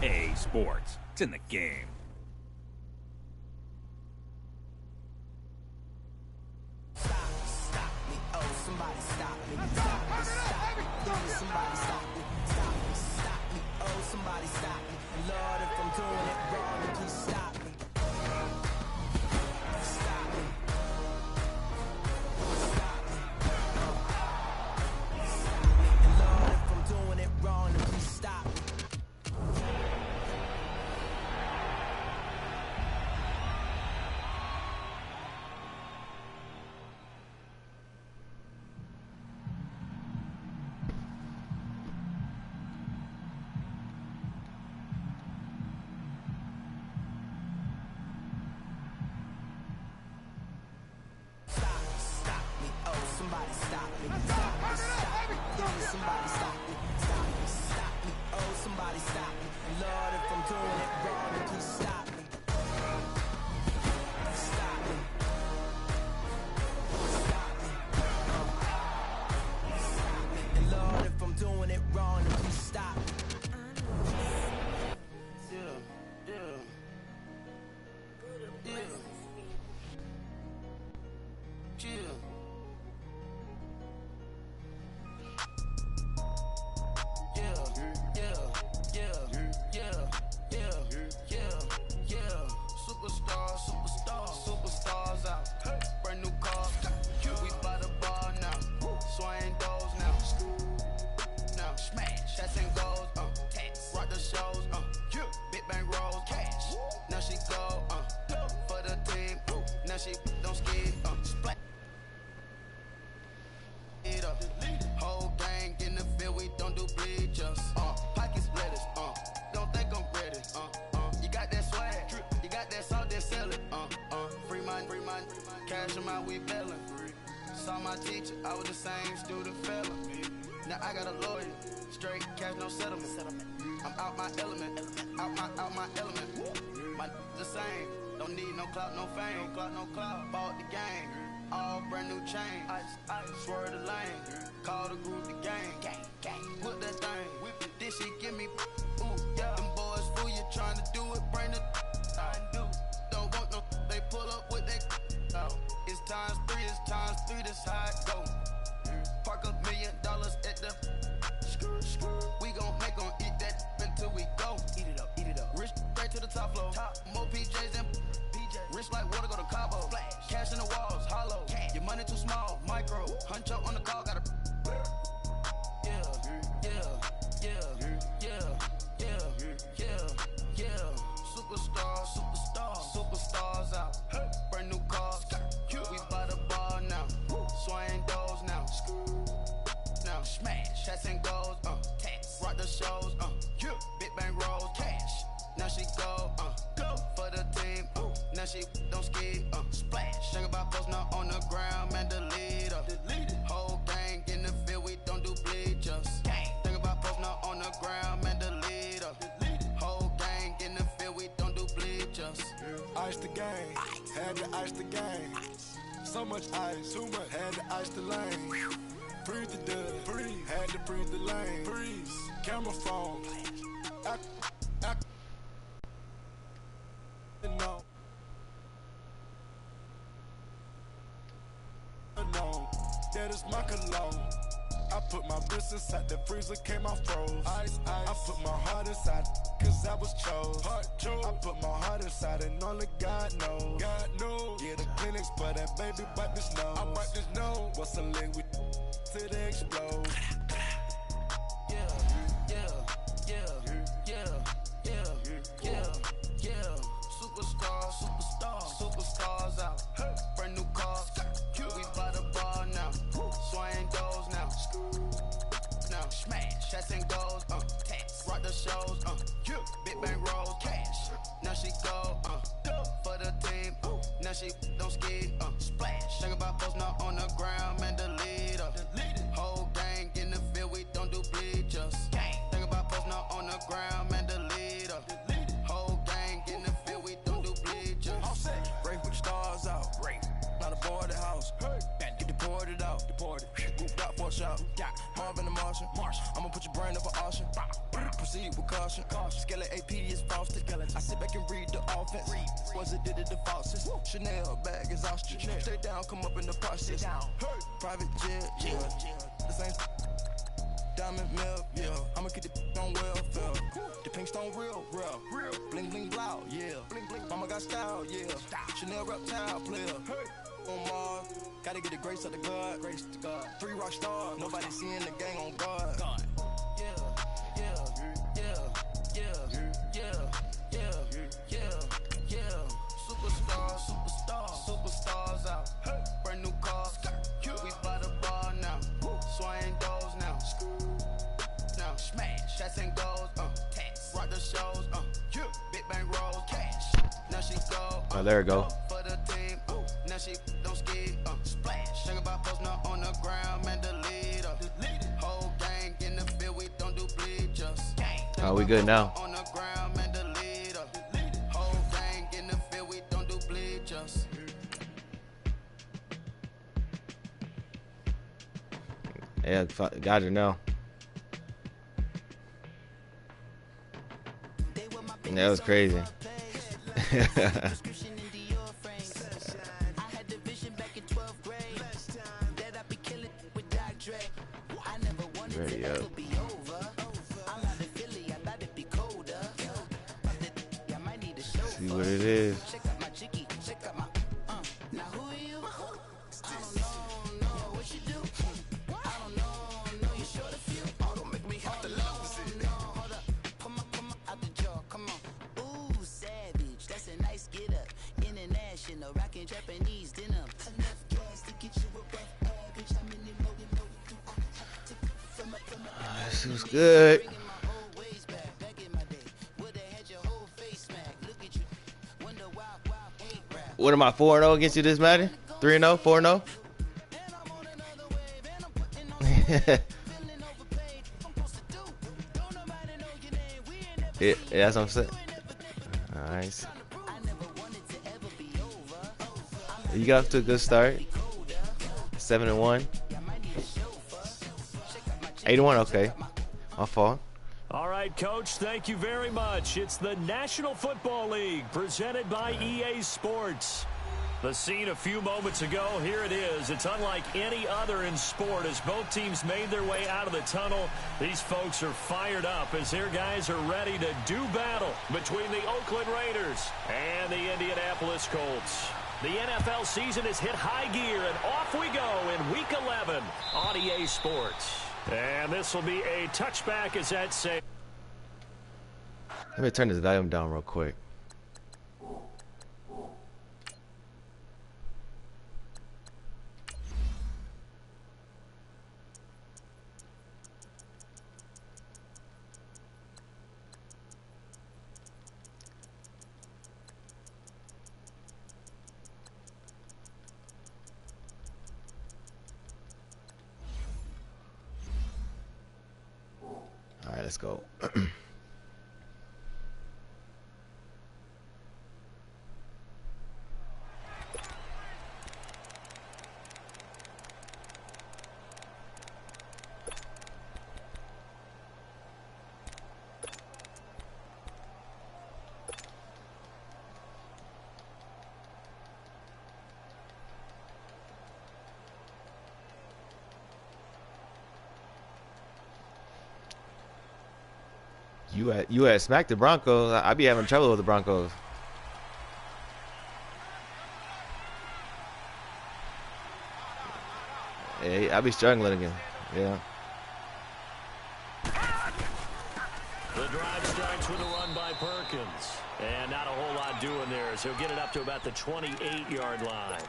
EA Sports. It's in the game. Stop me, oh, somebody stop me. Stop me, somebody stop me. Stop me, oh, somebody stop me. Lord, if I'm doing it wrong, then please stop me. Stop me. Stop me. And Lord, if I'm doing it wrong, then please stop me. Somebody stop me. Stop me, somebody stop me. Stop me, oh, somebody stop me. Lord, if I'm doing it wrong, then please stop me. Stop me. Stop me. Stop me. And Lord, if I'm doing it wrong, then please stop me. Superstars out. Brand new car. We by the bar now. Swaying doors now. Now smash. Shots and goals. Rock the shows. Big bang rolls. Cash. Now she go. For the team. Now she don't skid. Splat. It up. Whole gang in the field. We don't do bleachers. Pocket splitters. Don't think I'm ready. You got that swag. You got that salt, then sell it. Free mind, cash them out, we bailin'. Saw my teacher, I was the same student fella. Now I got a lawyer, straight cash, no settlement. I'm out my element, out my element. My the same, don't need no clout, no fame. No clout, bought the game, all brand new chain. Ice, swerve the lane, call the group the gang. Put that thing, whip it, this shit give me. Ooh, yeah, them boys fool you trying to do it, bring the. Don't want no, they pull up with that. It's times three, this how it go. Park $1 million at the. We gon' make 'em eat that until we go. Eat it up. Rich straight to the top floor. More PJs and rich like water, go to Cabo. Cash in the walls, hollow. Your money too small, micro. Huncho on the call, got a. Superstars out. Brand new cars. We by the bar now. Swaying doors now. Now smash. Shots and goals. Rock the shows. Big bang rolls. Cash. Now she go. For the team. Now she don't skid. Splash. Think about post now on the ground, man. Delete her. Whole gang in the field. We don't do bleachers. Think about post now on the ground, man. Delete her. Whole gang in the field. We don't do bleachers. Ice the game, had to ice the game. So much ice, too much, had to ice the lane. Freeze the dub, freeze, had to freeze the lane. Freeze, camera phone. No, that is my cologne. I put my wrist inside the freezer, came out froze. Ice. I put my heart inside, cause I was chose. I put my heart inside and only God knows. Yeah, the clinics, but that baby bite this nose. I bite this nose. What's a link with till they explode? Superstars out. Brand new cars. We by the bar now. Swaying doors now. Now smash. Shots and goals. Rock the shows. Big bang rolls. Cash. Now she go. For the team. Now she don't skid. Splash. Think about post now on the ground, man. Delete her. Whole gang in the field. We don't do bleachers. Think about post now on the ground, man. Delete her. Whole gang in the field. We don't do bleachers. Break with the stars out. Not aboard the house. Get deported out. Deported. Got for a shot. Marvin the Martian. I'ma put your brain up for auction. proceed with caution. Skeleton AP is frosted. I sit back and read the offense. Was it did it the faucets? Chanel bag is ostrich. Stay down, come up in the process. Private jet, yeah. This ain't diamond milk, yeah. I'ma keep the on welfare. The pink stone real. Bling bling loud, yeah. Mama got style, yeah. Chanel reptile player. On Mars, gotta get the grace of the God. 3 rock stars, nobody seeing the gang on guard. Superstars out. Brand new cars. We by the bar now. Swaying doors now. Now smash. Shots and goals. Rock the shows. Big bang rolls. Cash. Now she go. Oh, there we go. For the team. Now she don't ski. Splash. Sing about post now on the ground. Man, the leader. Whole gang in the field. We don't do bleachers. Oh, we good now. On the ground, man, the leader. Whole gang in the field. We don't do bleachers. Yeah, got you now. That was crazy. Ready up. See what it is. This was good. What am I, 4-0 against you this Madden? 3-0, 4-0? Yeah, that's what I'm saying. Nice. You got off to a good start. 7-1. 8-1, okay. My fault. All right, Coach, thank you very much. It's the National Football League presented by EA Sports. The scene a few moments ago, here it is. It's unlike any other in sport as both teams made their way out of the tunnel. These folks are fired up as their guys are ready to do battle between the Oakland Raiders and the Indianapolis Colts. The NFL season has hit high gear, and off we go in Week 11 on EA Sports. And this will be a touchback as that say. Let me turn this volume down real quick. All right, let's go. You had smacked the Broncos. I'd be having trouble with the Broncos. Yeah, I'd be struggling again. Yeah. The drive starts with a run by Perkins. And not a whole lot doing there as he'll get it up to about the 28-yard line.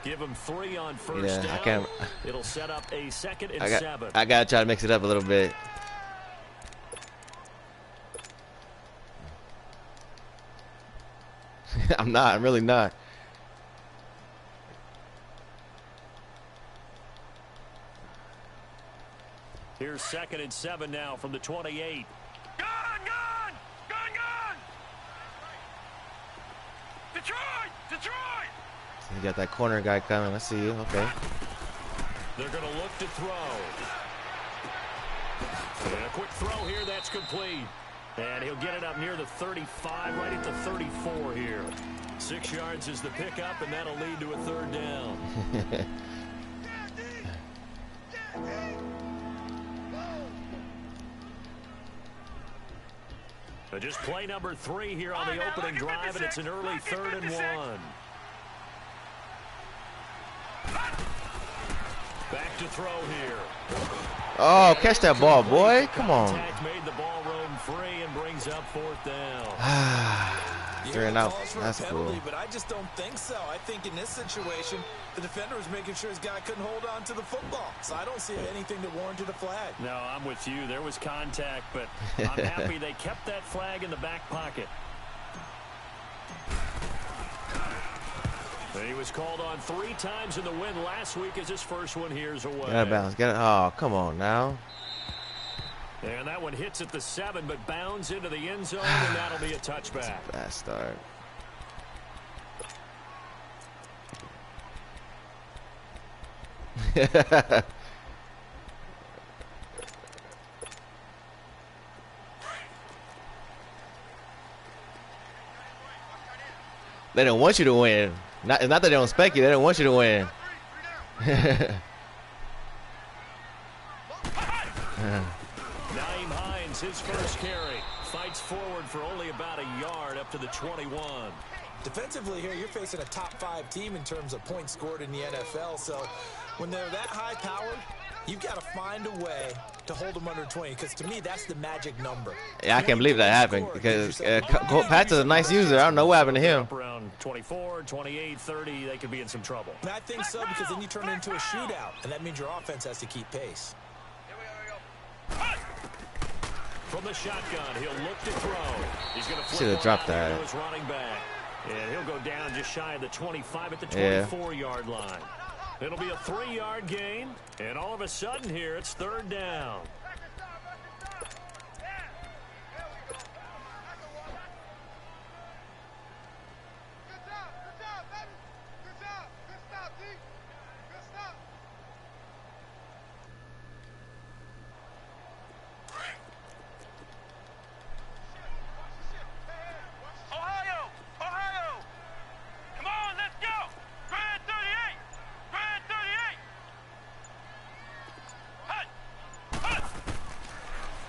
Give him 3 on first down. I can't. It'll set up a 2nd and 7. I got to try to mix it up a little bit. I'm not. I'm really not. Here's 2nd and 7 now from the 28. Gun! Detroit! You got that corner guy coming. I see you. Okay. They're going to look to throw. And a quick throw here, that's complete. And he'll get it up near the 35, right at the 34 here. 6 yards is the pickup, and that'll lead to a 3rd down. But just play number 3 here on the opening drive, and it's an early 3rd and 1. Back to throw here. Oh, catch that ball, boy. Come on. Made the ball roam free and brings up 4th down. 3 and out. That's penalty, cool. But I just don't think so. I think in this situation, the defender was making sure his guy couldn't hold on to the football. So I don't see anything that warranted a flag. No, I'm with you. There was contact, but I'm happy they kept that flag in the back pocket. He was called on 3 times in the win last week as his first one here's away. Get out of bounds. Get it. Oh, come on now. And that one hits at the 7, but bounds into the end zone, and that'll be a touchback. Bad start. They don't want you to win. Not that they don't expect you. They don't want you to win. Naeem Hines, his first carry, fights forward for only about a yard up to the 21. Defensively here, you're facing a top 5 team in terms of points scored in the NFL. So when they're that high powered, you've got to find a way to hold them under 20, because to me, that's the magic number. Yeah, I can't believe that happened, because Pat's is a nice user. I don't know what happened to him. Around 24, 28, 30, they could be in some trouble. And I think so, because then you turn it into a shootout, and that means your offense has to keep pace. From the shotgun, he'll look to throw. He's going to flip. Should have dropped that. To his running back. And he'll go down just shy of the 25 at the 24-yard line. It'll be a 3-yard gain, and all of a sudden here, it's 3rd down.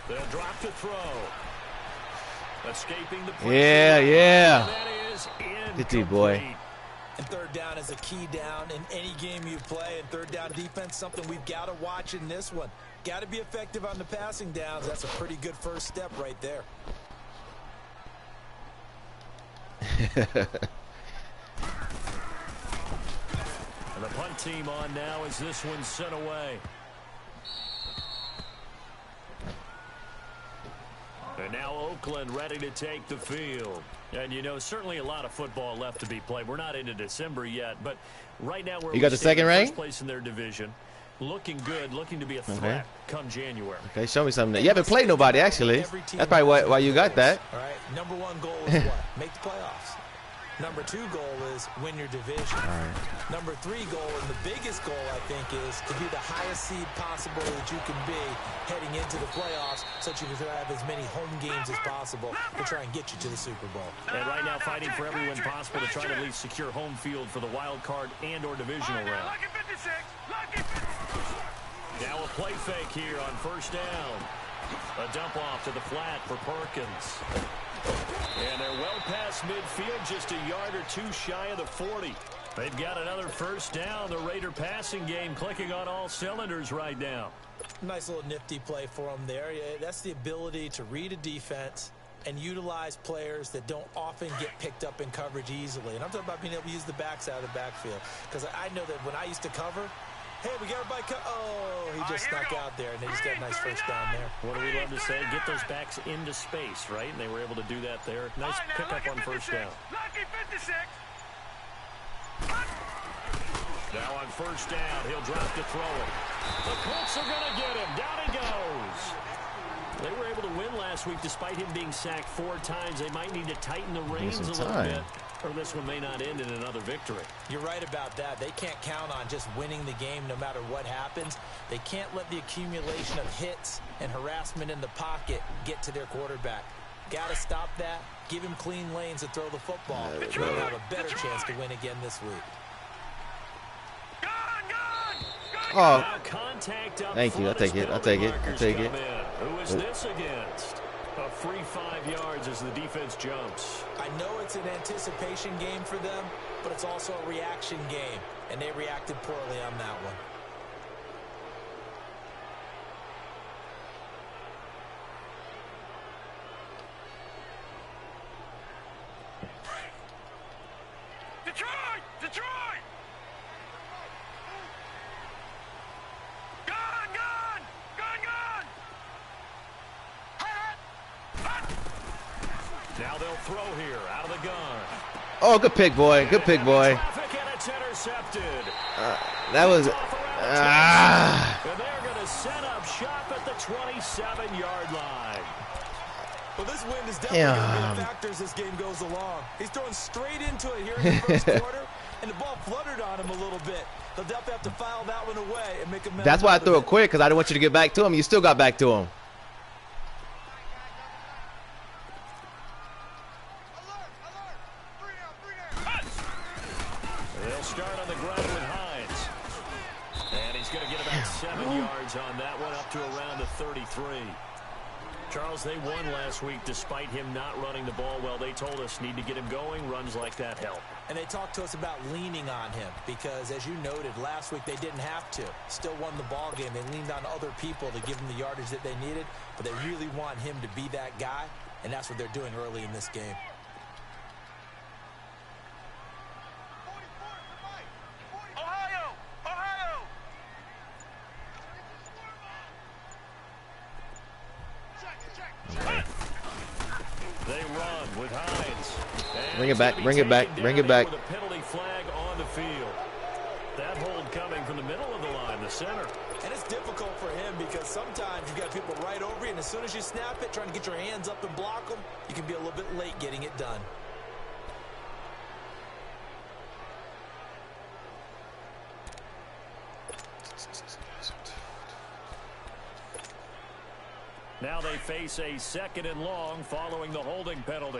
They'll drop to throw. Escaping the pressure. Yeah. That is Good D, boy. And 3rd down is a key down in any game you play. And 3rd down defense, something we've got to watch in this one. Got to be effective on the passing downs. That's a pretty good first step right there. And the punt team on now as this one's sent away. And now Oakland ready to take the field. And, you know, certainly a lot of football left to be played. We're not into December yet, but right now we're you got the second rank? First place in their division. Looking good, looking to be a threat come January. Okay, show me something. You haven't played nobody, actually. That's probably why you got that. All right, number 1 goal is what? Make the playoffs. Number 2 goal is win your division. Number 3 goal, and the biggest goal, I think, is to be the highest seed possible that you can be heading into the playoffs, so that you can have as many home games as possible to try and get you to the Super Bowl. And right now fighting for every win possible to try to at least secure home field for the wild card and or divisional round. Now a play fake here on 1st down. A dump off to the flat for Perkins. And they're well past midfield, just a yard or 2 shy of the 40. They've got another 1st down. The Raider passing game clicking on all cylinders right now. Nice little nifty play for them there. That's the ability to read a defense and utilize players that don't often get picked up in coverage easily. And I'm talking about being able to use the backs out of the backfield. Because I know that when I used to cover, hey, we got everybody oh, he just snuck out there, and they just got a nice 1st down there. What do we love to say? Get those backs into space, right? And they were able to do that there. Nice pickup on 1st down. Now on 1st down, he'll drop to throw it. The Colts are going to get him. Down he goes. They were able to win last week despite him being sacked 4 times. They might need to tighten the reins a little bit. or this one may not end in another victory. You're right about that. They can't count on just winning the game no matter what happens. They can't let the accumulation of hits and harassment in the pocket get to their quarterback. Got to stop that. Give him clean lanes to throw the football. They'll have a better chance to win again this week. Oh, Now contact up thank you. I'll take it. I'll take it. I'll take it. Who is this against? A free 5 yards as the defense jumps. I know it's an anticipation game for them, but it's also a reaction game, and they reacted poorly on that one. Detroit! Detroit! Gun! Gun! Gun! Gun! Now they'll throw here out of the gun. Oh, good pick, boy. Good pick, boy. Traffic, and it's intercepted. That was. And they're going to set up shop at the 27-yard line. Well, this win is definitely going to be a factor as this game goes along. He's throwing straight into it here in the first quarter, and the ball fluttered on him a little bit. They'll definitely have to file that one away and make a. That's why I threw it quick, because I didn't want you to get back to him. You still got back to him. They'll start on the ground with Hines. And he's going to get about 7 yards on that one, up to around the 33. Charles, they won last week despite him not running the ball well. They told us need to get him going. Runs like that help. And they talked to us about leaning on him because, as you noted, last week they didn't have to. Still won the ball game. They leaned on other people to give them the yardage that they needed, but they really want him to be that guy, and that's what they're doing early in this game. Ohio! Ohio! They run with Hines. And Bring it back, he's bring gonna it be back, taken bring down it back. With a penalty flag on the field. That hold coming from the middle of the line, the center. And it's difficult for him because sometimes you've got people right over you, and as soon as you snap it, trying to get your hands up and block them, you can be a little bit late getting it done. Now they face a 2nd and long following the holding penalty.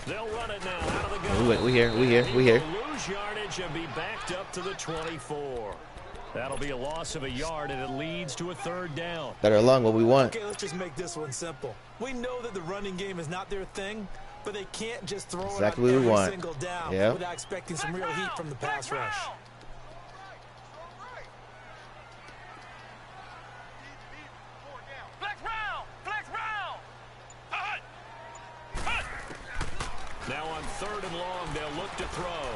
They'll run it now out of the gun. We here. They'll lose yardage and be backed up to the 24. That'll be a loss of a yard, and it leads to a 3rd down. Better along what we want. Okay, let's just make this one simple. We know that the running game is not their thing, but they can't just throw Exactly it on what we every want. single down Yeah. without expecting some real heat from the pass rush. Flex round! Flex round! Now on 3rd and long, they'll look to throw,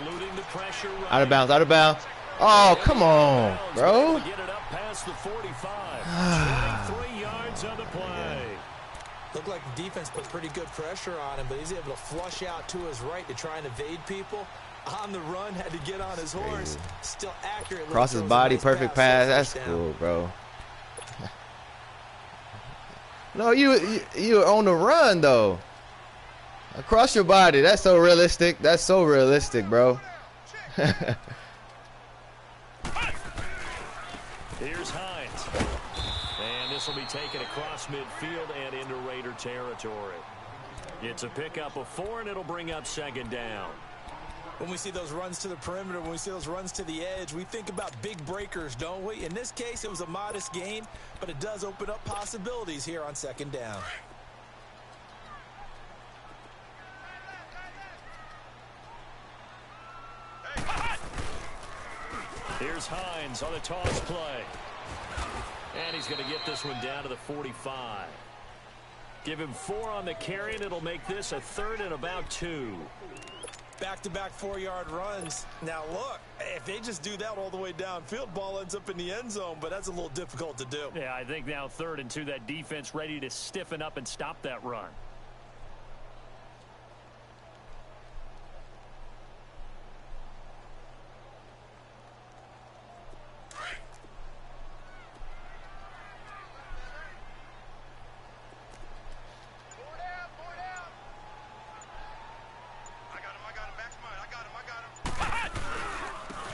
eluding the pressure. Out of bounds, out of bounds. Oh, come on, bro. Get it up past the 45. 23 yards on the play. Looked like the defense put pretty good pressure on him, but he's able to flush out to his right to try and evade people. On the run, had to get on his horse. Still accurately Cross his throws a body, nice perfect pass. pass. That's cool, bro. No, you on the run though. Across your body. That's so realistic. That's so realistic, bro. Here's Hines. And this will be taken across midfield and into Raider territory. It's a pickup of 4, and it'll bring up 2nd down. When we see those runs to the perimeter, when we see those runs to the edge, we think about big breakers, don't we? In this case, it was a modest gain, but it does open up possibilities here on 2nd down. Here's Hines on the toss play. And he's going to get this one down to the 45. Give him 4 on the carry, and it'll make this a 3rd and about 2. Back-to-back 4-yard runs. Now, look, if they just do that all the way downfield, ball ends up in the end zone, but that's a little difficult to do. Yeah, I think now 3rd and 2, that defense ready to stiffen up and stop that run.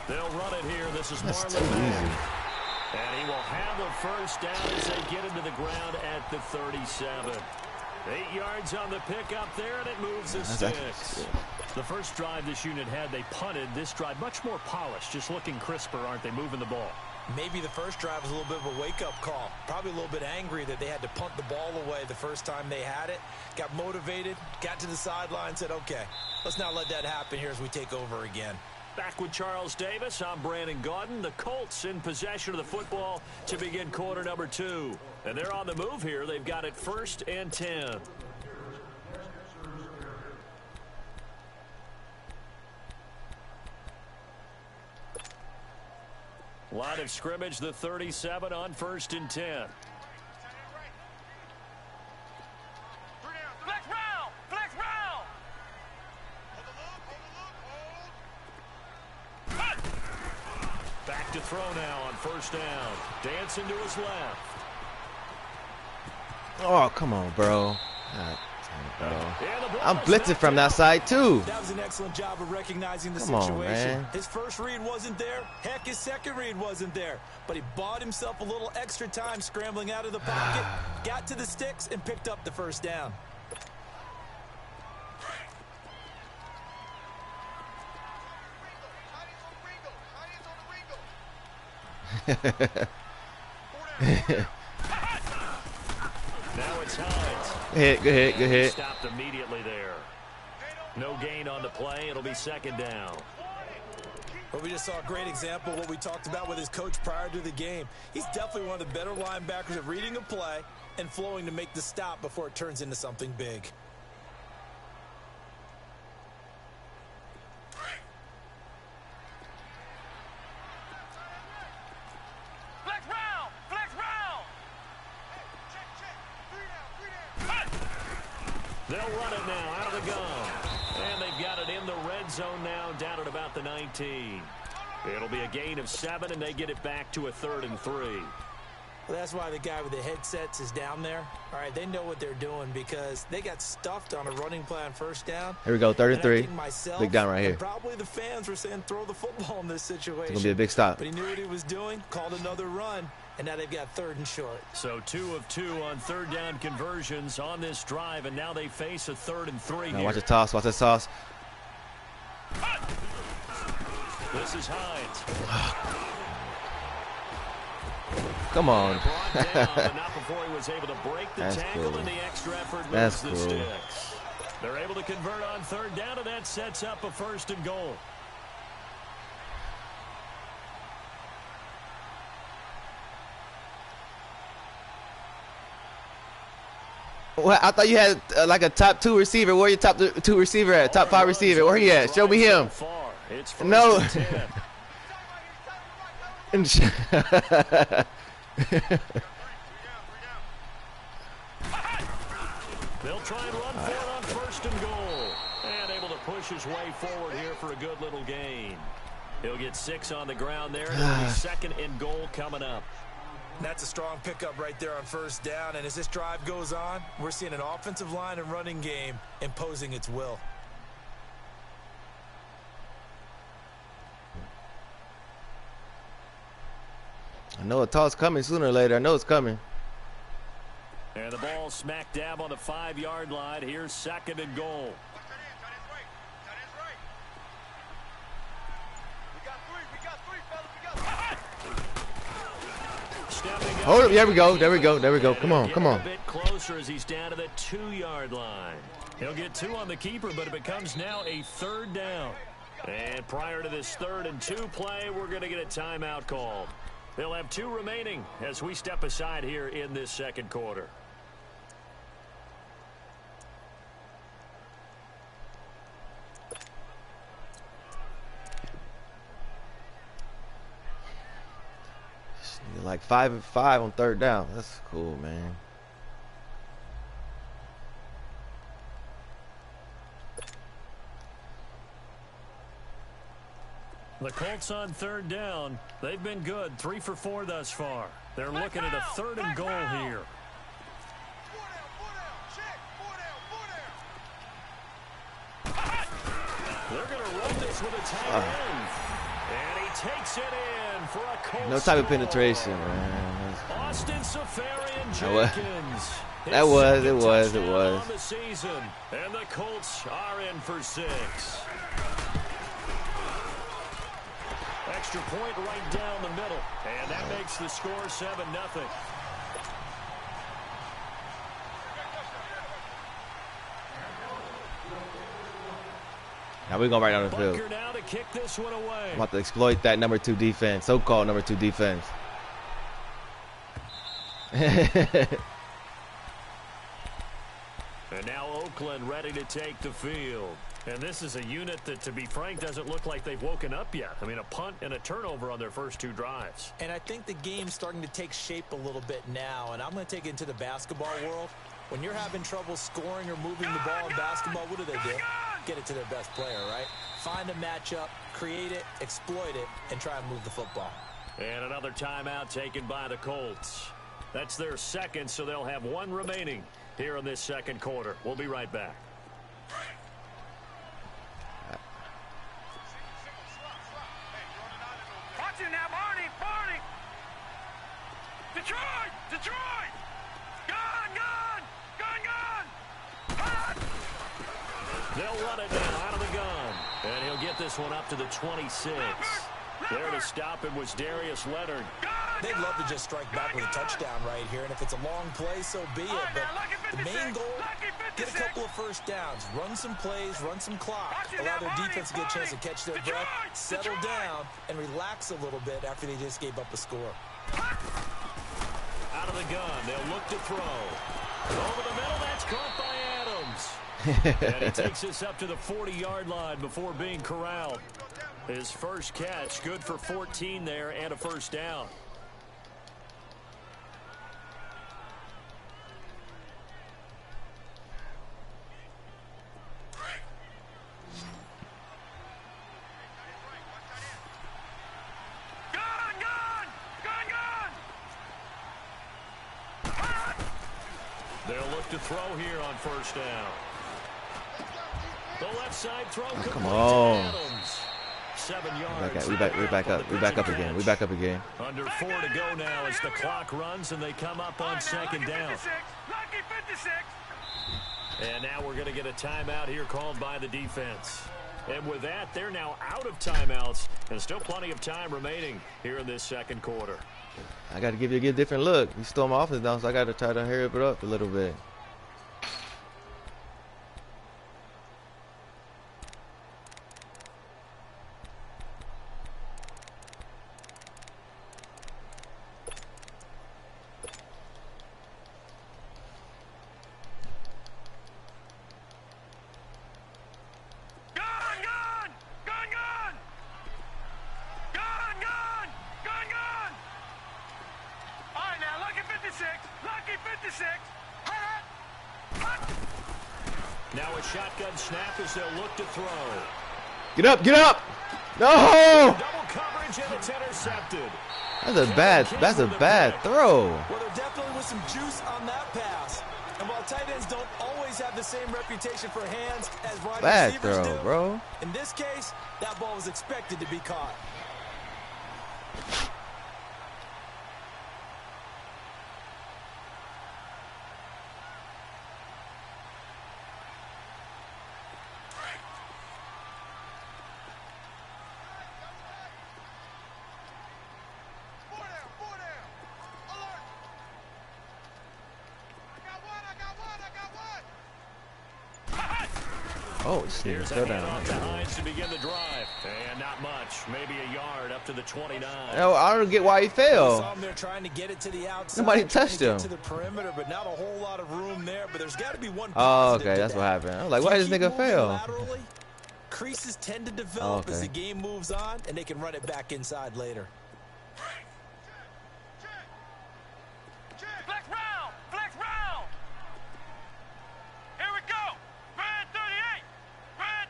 They'll run it here. This is That's too Marlon easy. Mack. And he will have the first down as they get him to the ground at the 37. 8 yards on the pickup there, and it moves the sticks. The first drive this unit had, they punted. This drive, much more polished, just looking crisper, aren't they, moving the ball? Maybe the first drive was a little bit of a wake-up call. Probably a little bit angry that they had to punt the ball away the first time they had it. Got motivated, got to the sideline, said, okay, let's not let that happen here as we take over again. Back with Charles Davis, I'm Brandon Gaudin. The Colts in possession of the football to begin quarter number 2. And they're on the move here. They've got it 1st and 10. Line of scrimmage, the 37 on 1st and 10. Flex round! Flex round! Back to throw now on 1st down. Dancing to his left. Oh, come on, bro. God damn it, bro. And the ball I'm is blitzing knocked from that out. side, too. That was an excellent job of recognizing the Come on, situation. man. His first read wasn't there. Heck, his second read wasn't there. But he bought himself a little extra time scrambling out of the pocket, got to the sticks, and picked up the first down. Now it's Hines. Good hit, good hit. Stopped immediately there. No gain on the play. It'll be 2nd down. But we just saw a great example of what we talked about with his coach prior to the game. He's definitely one of the better linebackers at reading a play and flowing to make the stop before it turns into something big. Flex round! Flex round! They'll run it now out of the gun. And they've got it in the red zone now, down at about the 19. It'll be a gain of 7, and they get it back to a 3rd and 3. Well, that's why the guy with the headsets is down there. All right, they know what they're doing because they got stuffed on a running play on 1st down. Here we go, 3rd and 3. Myself, Big down right here. Probably the fans were saying throw the football in this situation. It's going to be a big stop. But he knew what he was doing, called another run, and now they've got 3rd and short. So 2 of 2 on 3rd down conversions on this drive, and now they face a 3rd and 3 Now here. watch the toss, watch the toss. This is Hines. Come on. Brought down, but not before he was able to break the That's tackle, cool. and the extra effort moves That's the cool. sticks. They're able to convert on 3rd down, and that sets up a 1st and goal. Well, I thought you had like a top 2 receiver. Where your top 2 receiver at? Top 5 receiver. Where he at? Show me him. So far, it's 1st No. and 10. They'll try and run for it on 1st and goal. And able to push his way forward here for a good little gain. He'll get 6 on the ground there. And it'll be 2nd and goal coming up. That's a strong pickup right there on 1st down. And as this drive goes on, we're seeing an offensive line and running game imposing its will. I know a toss coming sooner or later. I know it's coming. And the ball smack dab on the 5-yard line. Here's 2nd and goal. Hold up. There we go. There we go. There we go. Come on. Come on. A bit closer as he's down to the 2-yard line. He'll get 2 on the keeper, but it becomes now a 3rd down. And prior to this 3rd and 2 play, we're going to get a timeout called. They'll have 2 remaining as we step aside here in this 2nd quarter. Like 5 and 5 on 3rd down. That's cool, man. The Colts on 3rd down. They've been good. 3 for 4 thus far. They're looking at a 3rd and goal here. They're going to run this with a tight end. And he takes it in for a Colts No type of score. penetration, man. Austin Safarian That Jenkins. That was, His it was, second it was. touchdown on the season, and the Colts are in for 6. Extra point right down the middle, and that makes the score 7-0. Now we're going right down the field. Bunker now to kick this one away. I'm about to exploit that number 2 defense, so-called number 2 defense. And now Oakland ready to take the field. And this is a unit that, to be frank, doesn't look like they've woken up yet. I mean, a punt and a turnover on their first 2 drives. And I think the game's starting to take shape a little bit now. And I'm going to take it into the basketball world. When you're having trouble scoring or moving the ball in basketball, what do? Get it to their best player, right? Find a matchup, create it, exploit it, and try and move the football. And another timeout taken by the Colts. That's their second, so they'll have 1 remaining here in this second quarter. We'll be right back. Watch it now, Barney, Barney. Detroit, Detroit. Gun. They'll run it now out of the gun. And he'll get this one up to the 26. There to stop him was Darius Leonard. They'd love to just strike back with a touchdown right here, and if it's a long play, so be it. But the main goal, get a couple of first downs, run some plays, run some clock, allow their defense to get a chance to catch their breath, settle down, and relax a little bit after they just gave up a score. Out of the gun, they'll look to throw. Over the middle, that's caught by Adams. And he takes this up to the 40-yard line before being corralled. His first catch, good for 14 there and a first down. They'll look to throw here on first down. The left side throw come on. Adams. 7 yards. We back up. We back up again. We back up again. Under 4 to go now as the clock runs and they come up on second down. And now we're going to get a timeout here called by the defense. And with that, they're now out of timeouts and still plenty of time remaining here in this second quarter. I got to give you a different look. You stole my offense down, so I got to try to hurry it up a little bit. Now a shotgun snap as they'll look to throw. Get up, get up! No! Double coverage and it's intercepted. That's a bad throw. Well, there definitely was some juice on that pass. And while tight ends don't always have the same reputation for hands as wide Bad receivers throw, do, bro. in this case, that ball was expected to be caught. Oh, shit. Here's a Go handoff to down. Hines to begin the drive. And not much. Maybe a yard up to the 29. No, I don't get why he Saw fell. him there trying to get it to the outside. Nobody trying touched to get him. to the perimeter, but not a whole lot of room there. But there's got to be one Oh, positive okay. to That's that. what happened. I was like, If why you does this keep nigga moving fail? laterally, creases tend to develop as okay. the game moves on, and they can run it back inside later. Flex round! Flex round! Here we go! Brand 38! Brand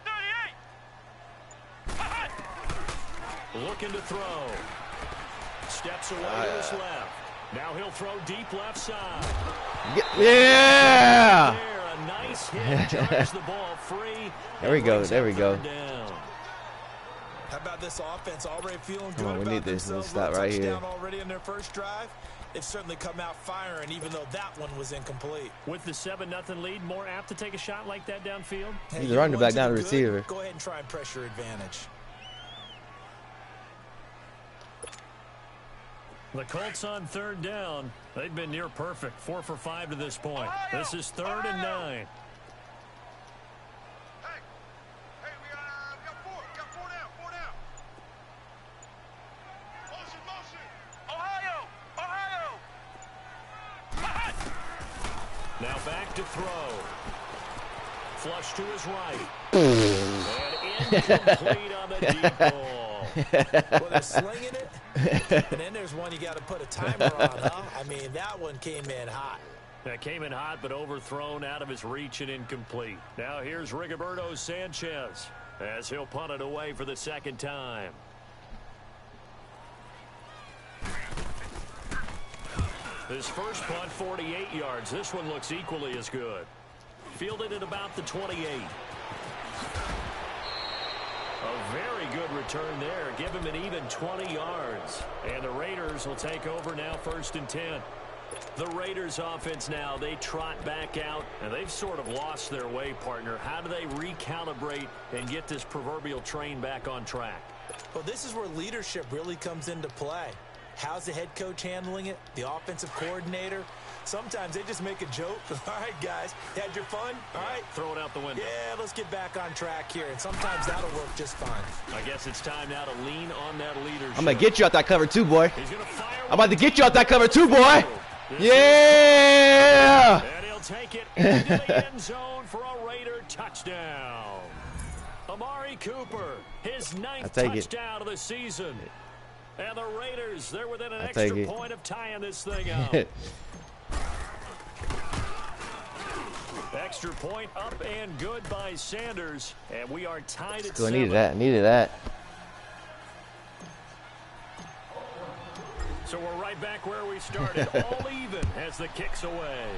38! Looking to throw. Steps away to his left. Now he'll throw deep left side. Yeah! There, a nice hit. Drives the ball free. There we go. There we go. Down. How about this offense already feeling Come on, good we need about this. We'll themselves? stop right here. Touchdown already in their first drive. They've certainly come out firing, even though that one was incomplete. With the 7-0 lead, more apt to take a shot like that downfield? Hey, He's a running back, not a good. receiver. Go ahead and try and pressure advantage. The Colts on 3rd down. They've been near perfect. 4 for 5 to this point. This is 3rd and 9. Hey, we got 4. We got 4 down. 4 down. Motion. Ohio. Now back to throw. Flush to his right. And incomplete on the deep ball. Well, they're slinging it. And then there's one you got to put a timer on, huh? I mean, that one came in hot. That came in hot, but overthrown out of his reach and incomplete. Now here's Rigoberto Sanchez as he'll punt it away for the 2nd time. His first punt, 48 yards. This one looks equally as good. Fielded at about the 28. A very good return there. Give him an even 20 yards. And the Raiders will take over now, 1st and 10. The Raiders offense now, they trot back out, and they've sort of lost their way, partner. How do they recalibrate and get this proverbial train back on track? Well, this is where leadership really comes into play. How's the head coach handling it? The offensive coordinator? Sometimes they just make a joke. All right, guys, you had your fun? All right. Throw it out the window. Yeah, let's get back on track here. And sometimes that'll work just fine. I guess it's time now to lean on that leadership. I'm going to get you out that cover too, boy. He's gonna fire. I'm about to get you out that cover too, boy. Yeah. And he'll take it into the end zone for a Raider touchdown. Amari Cooper, his 9th touchdown of the season. And the Raiders, they're within an extra point of tying this thing up. Extra point up and good by Sanders. And we are tied at 7. Needed that. So we're right back where we started. All even as the kick's away.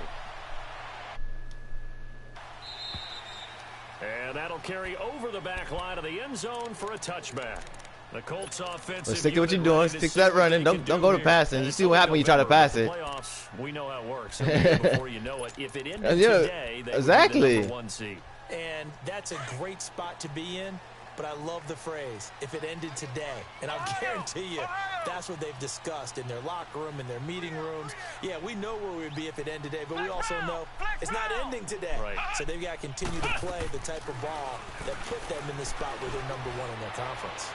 And that'll carry over the back line of the end zone for a touchback. The Colts offense. Stick to what you're doing. Stick to that running. Don't go to passing. You see what happens when you try to pass it. Playoffs, we know how it works. Before you know it, if it ended today, they exactly. would be the number 1 seed. And that's a great spot to be in. But I love the phrase, if it ended today. And I'll guarantee you, that's what they've discussed in their locker room, in their meeting rooms. Yeah, we know where we'd be if it ended today, but we also know it's not ending today. Right. So they've got to continue to play the type of ball that put them in the spot where they're number 1 in their conference.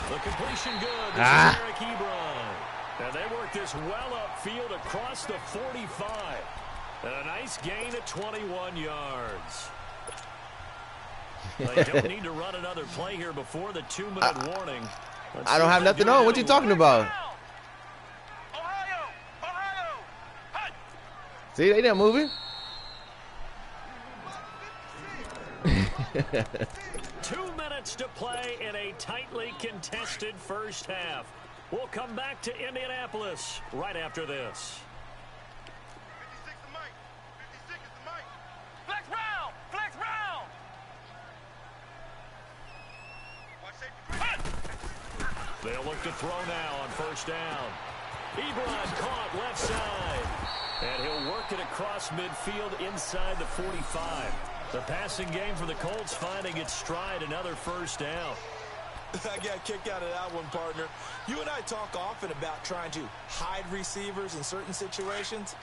The completion good. This is Eric Ebron. And they work this well upfield across the 45. And a nice gain at 21 yards. They don't need to run another play here before the 2-minute warning. I don't have nothing on. What you talking about? See, they didn't move it. 2 minutes to play in a tightly contested first half. We'll come back to Indianapolis right after this. 56 the mic. 56 is the mic. Flex round. Flex round. Watch safety. They'll look to throw now on 1st down. Ebron caught left side. And he'll work it across midfield inside the 45. The passing game for the Colts finding its stride, another 1st down. I got a kick out of that one, partner. You and I talk often about trying to hide receivers in certain situations,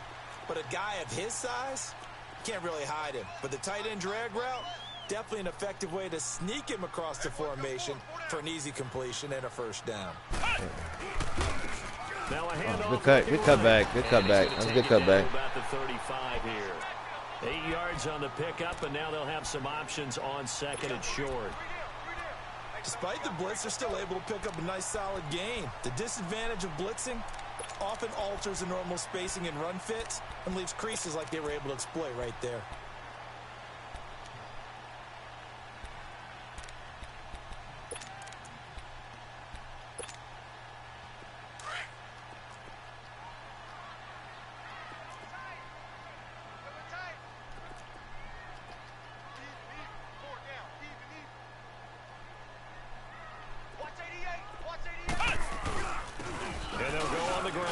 but a guy of his size, can't really hide him. But the tight end drag route, definitely an effective way to sneak him across the formation for an easy completion and a 1st down. Now a handoff. Good cutback. Good cutback. That's a good cutback. About the 35 here. 8 yards on the pickup, and now they'll have some options on 2nd and short. Despite the blitz, they're still able to pick up a nice solid gain. The disadvantage of blitzing often alters the normal spacing and run fits and leaves creases like they were able to exploit right there.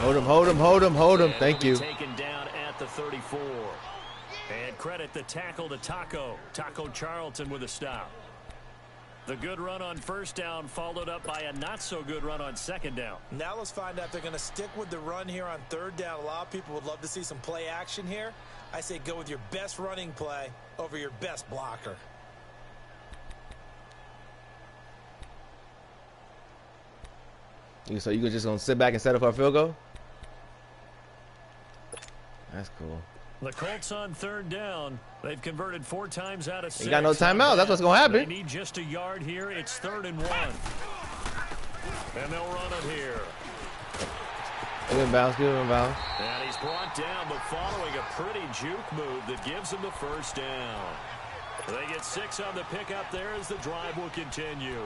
Hold him. Thank you. Taken down at the 34. And credit the tackle to Taco Charlton with a stop. The good run on first down followed up by a not-so-good run on second down. Now let's find out if they're going to stick with the run here on third down. A lot of people would love to see some play action here. I say go with your best running play over your best blocker. So you just going to sit back and set up our field goal? That's cool. The Colts on third down. They've converted 4 times out of 6. You got no timeout. That's what's going to happen. They need just a yard here. It's 3rd and 1. And they'll run it here. Give him bounce. And he's brought down, but following a pretty juke move that gives him the first down. They get 6 on the pickup there as the drive will continue.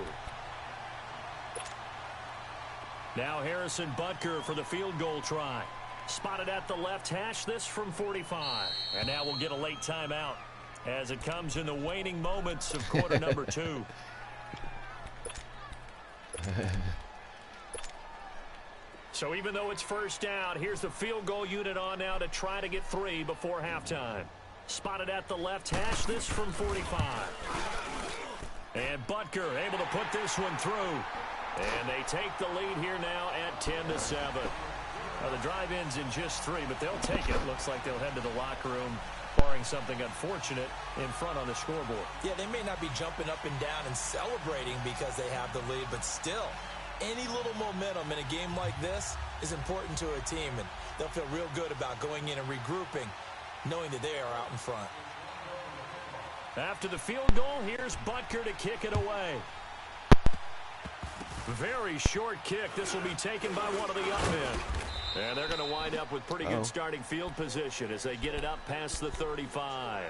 Now Harrison Butker for the field goal try. Spotted at the left hash, this from 45. And now we'll get a late timeout as it comes in the waning moments of quarter number 2. So even though it's first down, here's the field goal unit on now to try to get 3 before halftime. Spotted at the left hash, this from 45. And Butker able to put this one through. And they take the lead here now at 10-7. Well, the drive ends in just 3, but they'll take it. Looks like they'll head to the locker room, barring something unfortunate in front on the scoreboard. Yeah, they may not be jumping up and down and celebrating because they have the lead, but still, any little momentum in a game like this is important to a team, and they'll feel real good about going in and regrouping, knowing that they are out in front. After the field goal, here's Butker to kick it away. Very short kick. This will be taken by one of the young men. And they're going to wind up with pretty good starting field position as they get it up past the 35.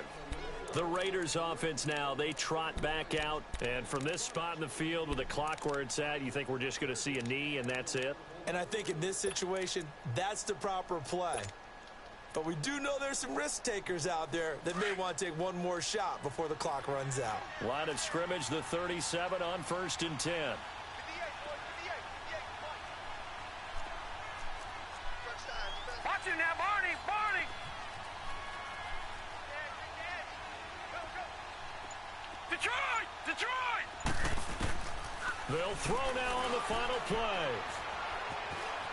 The Raiders offense now, they trot back out. And from this spot in the field with the clock where it's at, you think we're just going to see a knee and that's it? And I think in this situation, that's the proper play. But we do know there's some risk takers out there that may want to take one more shot before the clock runs out. Line of scrimmage, the 37 on 1st and 10. Watch it now, Barney! Detroit! They'll throw now on the final play.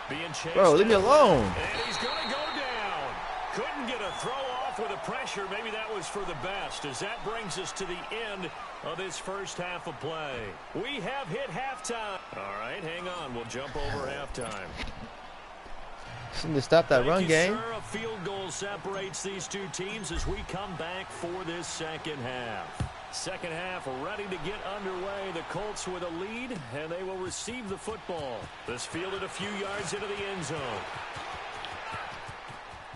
Being chased. Bro, leave me alone. And he's going to go down. Couldn't get a throw off with the pressure. Maybe that was for the best, as that brings us to the end of this first half of play. We have hit halftime. All right, hang on. We'll jump over halftime. Seem to stop that run game. Sir. A field goal separates these two teams as we come back for this second half. Second half ready to get underway. The Colts with a lead, and they will receive the football. This fielded a few yards into the end zone.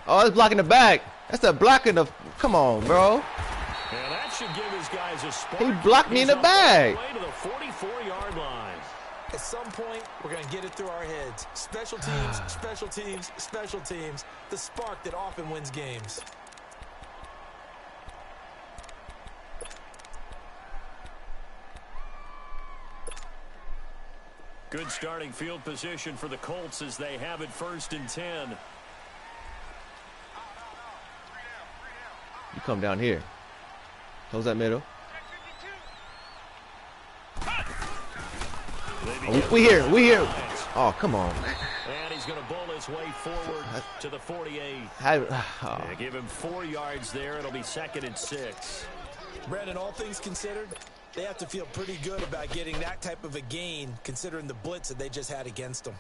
Oh, it's blocking the back. That's a blocking the. Come on, bro. And that should give his guys a spark. He blocked me in the back. To the 44-yard line. At some point, we're going to get it through our heads. Special teams, special teams, special teams. The spark that often wins games. Good starting field position for the Colts as they have it 1st and 10. You come down here. Close that middle. Oh, we here. Oh, come on. And he's going to bowl his way forward to the 48. Yeah, give him 4 yards there. It'll be 2nd and 6. Brandon, all things considered, they have to feel pretty good about getting that type of a gain, considering the blitz that they just had against them.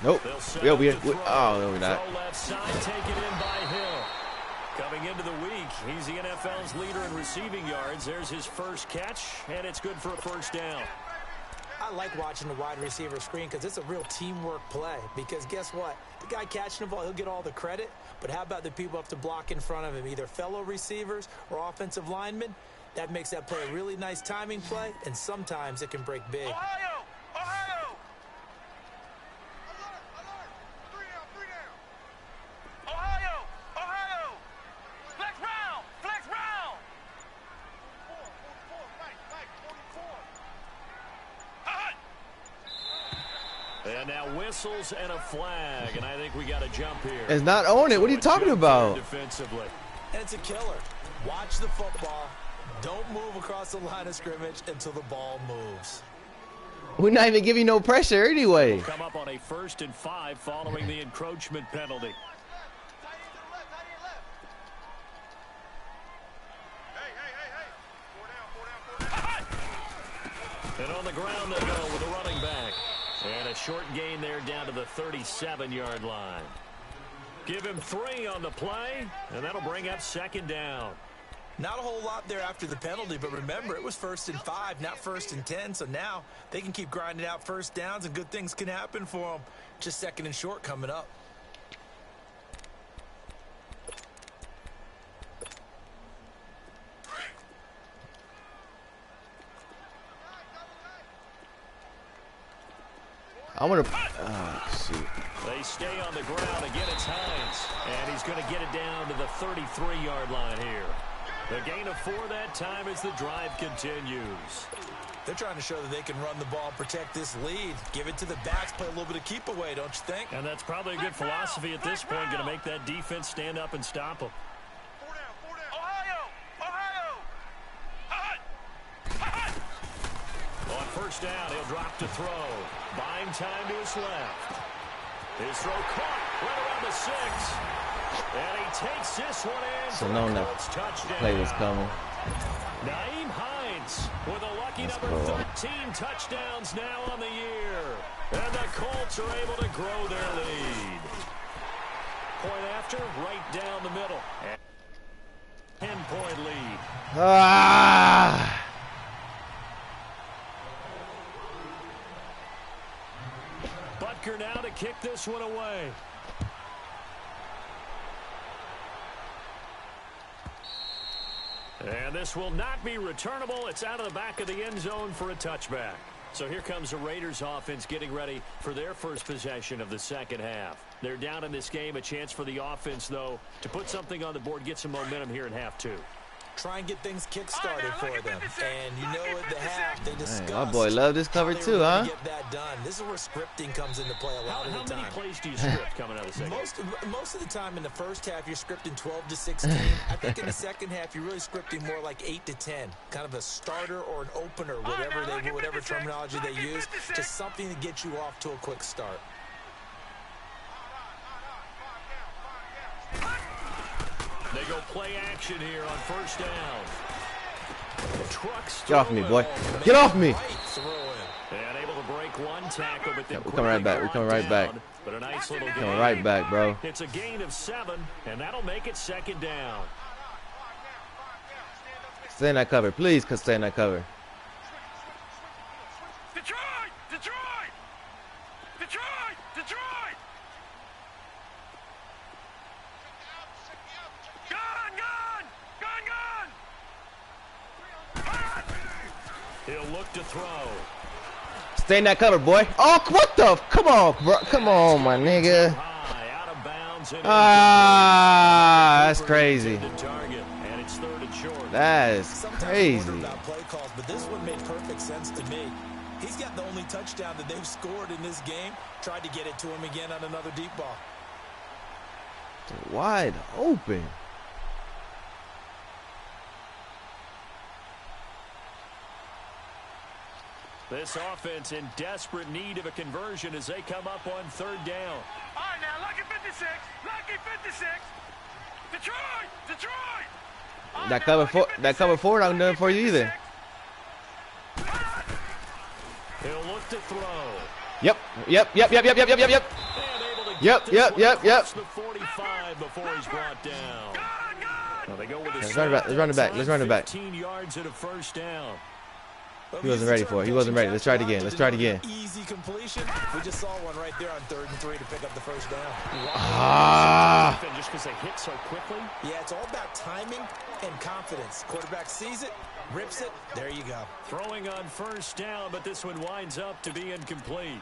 Nope. Yeah, oh, no, we're not. Left side taken in by Hill. Coming into the week, he's the NFL's leader in receiving yards. There's his first catch, and it's good for a first down. I like watching the wide receiver screen because it's a real teamwork play. Because guess what? The guy catching the ball, he'll get all the credit. But how about the people up to block in front of him, either fellow receivers or offensive linemen? That makes that play a really nice timing play, and sometimes it can break big. Ohio! Ohio! Ohio! Ohio! Let's round! And now whistles and a flag, and I think we got a jump here. It's not on it. What are you talking about? Defensively. And it's a killer. Watch the football. Don't move across the line of scrimmage until the ball moves. We're not even giving no pressure anyway. We'll come up on a 1st and 5 following the encroachment penalty. And on the ground they go with a running back. And a short gain there down to the 37-yard line. Give him 3 on the play, and that'll bring up 2nd down. Not a whole lot there after the penalty, but remember, it was 1st and 5, not 1st and 10, so now they can keep grinding out first downs, and good things can happen for them. Just 2nd and short coming up. I want to. Oh, shoot. They stay on the ground. Again, it's Hines. And he's going to get it down to the 33-yard line here. The gain of 4 that time as the drive continues. They're trying to show that they can run the ball and protect this lead. Give it to the backs, play a little bit of keep away, don't you think? And that's probably a good philosophy at this point. Going to make that defense stand up and stop them. 4 down. Ohio! On 1st down, he'll drop to throw. Buying time to his left. His throw caught right around the 6. And he takes this one in So for no, a no Colts touchdown. play was coming. Naeem Hines with a lucky Let's number go. 13 touchdowns now on the year. And the Colts are able to grow their lead. Point after, right down the middle. 10-point lead. Ah! Butker now to kick this one away. And this will not be returnable. It's out of the back of the end zone for a touchback. So here comes the Raiders offense getting ready for their first possession of the 2nd half. They're down in this game. A chance for the offense, though, to put something on the board, get some momentum here in half 2. Try and get things kick-started for them. And you know at the half, they discuss. My boy love this cover too, huh? Get that done. This is where scripting comes into play a lot of the time. How many plays do you script coming out of the 2nd? Most of the time in the 1st half, you're scripting 12 to 16. I think in the 2nd half, you're really scripting more like 8 to 10. Kind of a starter or an opener, whatever terminology they use. Just something to get you off to a quick start. They go play action here on 1st down. Trucks Get off me, boy. Get off me. And able to break one tackle, but then We're coming right back. We're coming right back. But a nice little Coming right back, bro. It's a gain of 7, and that'll make it 2nd down. Stay in that cover, please. Cause stay in that cover. Detroit! Detroit! Detroit! Detroit! He'll look to throw. Stay in that cover, boy. Oh, what the? Come on, bro. Come on, my nigga. High, out of bounds, and Ah, that's crazy. target, and it's 3rd and short. That is Sometimes I crazy. wonder about play calls, but this one made perfect sense to me. He's got the only touchdown that they've scored in this game. Tried to get it to him again on another deep ball. Wide open. This offense in desperate need of a conversion as they come up on 3rd down. All right, now, lucky 56. Lucky 56. Detroit! Detroit! That cover four not done for you either. He'll look to throw. Yep. And able to get this one across the 45 before he's brought down. Well, they go with a Let's run it back. Let's run it back. 15 yards and a 1st down. He wasn't ready for it. He wasn't ready. Let's try it again. Let's try it again. Easy completion. We just saw one right there on 3rd and 3 to pick up the 1st down. Ah. Just because they hit so quickly. Yeah, it's all about timing and confidence. Quarterback sees it, rips it. There you go. Throwing on 1st down, but this one winds up to be incomplete.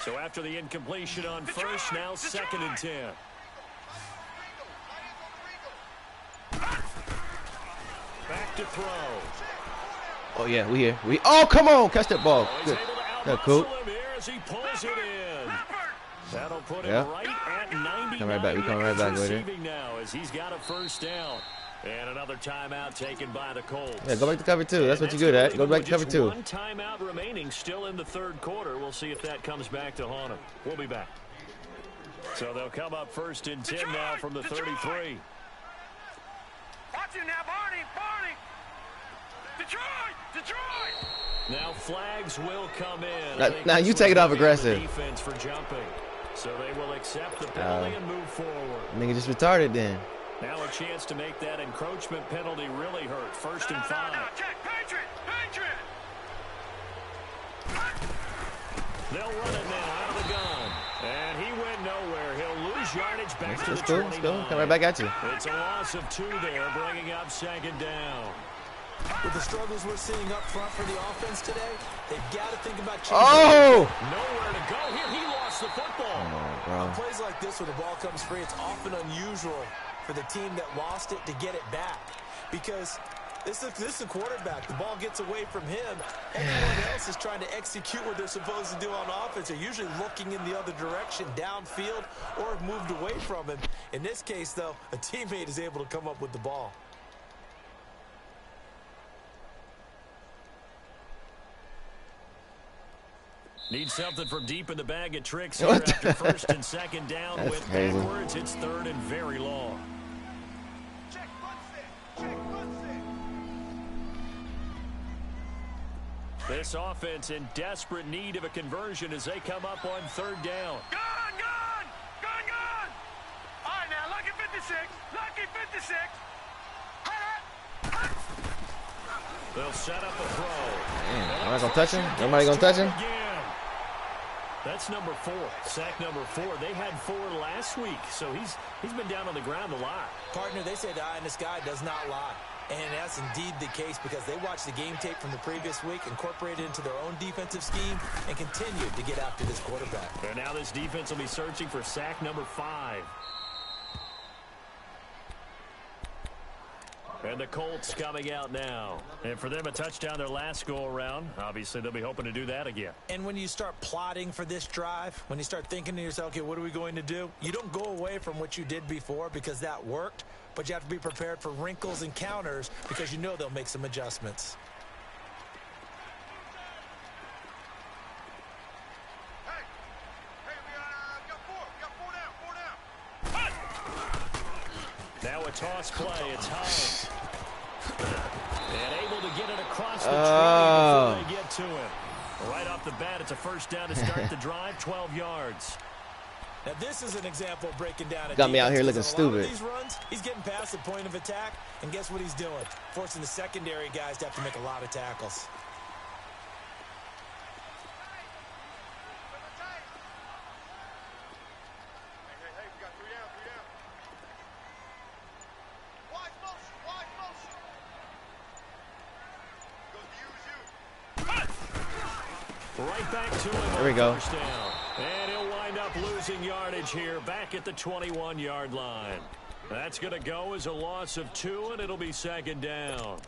So after the incompletion on first, now 2nd and 10. Back to throw. Oh, yeah, we here. Oh, come on. Catch that ball. Good. Yeah, cool. As he pulls it in. That'll put him right at 90. Come right back. We coming right back with it. Now as he's got a first down. And another timeout taken by the Colts. Yeah, go back to cover 2. That's what you're good at. Go back to cover 2. One timeout remaining still in the 3rd quarter. We'll see if that comes back to haunt him. We'll be back. So they'll come up 1st and 10 now from the 33. Watch him now, Barney. Detroit. Now flags will come in. Now you take it off aggressive. Defense for jumping. So they will accept the penalty and move forward. Nigga just retarded then. Now a chance to make that encroachment penalty really hurt. 1st and 5. No, check. Patriot. They'll run it now out of the gun. And he went nowhere. He'll lose yardage back to the 29. Let's go. Come right back at you. It's a loss of 2 there, bringing up 2nd down. With the struggles we're seeing up front for the offense today, they've got to think about changing. Oh! Nowhere to go here. He lost the football. On plays like this where the ball comes free, it's often unusual for the team that lost it to get it back. Because this is a quarterback. The ball gets away from him. Everyone else is trying to execute what they're supposed to do on offense. They're usually looking in the other direction, downfield, or have moved away from him. In this case, though, a teammate is able to come up with the ball. Need something from deep in the bag of tricks here after 1st and 2nd down. That's with crazy. backwards. It's 3rd and very long. Check, one set. This offense in desperate need of a conversion as they come up on 3rd down. Gun! All right, now, lucky 56. They'll set up a throw. Am I gonna touch him? Nobody gonna touch him? That's number 4. Sack number 4. They had 4 last week, so he's been down on the ground a lot. Partner, they say the eye in the sky does not lie. And that's indeed the case because they watched the game tape from the previous week, incorporated it into their own defensive scheme, and continued to get after this quarterback. And now this defense will be searching for sack number 5. And the Colts coming out now. And for them, a touchdown their last go-around. Obviously, they'll be hoping to do that again. And when you start plotting for this drive, when you start thinking to yourself, okay, what are we going to do? You don't go away from what you did before because that worked, but you have to be prepared for wrinkles and counters because you know they'll make some adjustments. Hey, we got 4 down. Now a toss play. It's Hines. And able to get it across the 20 before they get to it. Right off the bat, it's a 1st down to start the drive, 12 yards. Now this is an example of breaking down a Got me out here looking defense. A lot of stupid. these runs, he's getting past the point of attack, and guess what he's doing? Forcing the secondary guys to have to make a lot of tackles. Hey, we got 3 down. Wide motion. Goes to use you. Right back to him. There we go. 1st down. And he'll wind up losing yardage here back at the 21-yard line. That's going to go as a loss of 2, and it'll be 2nd down.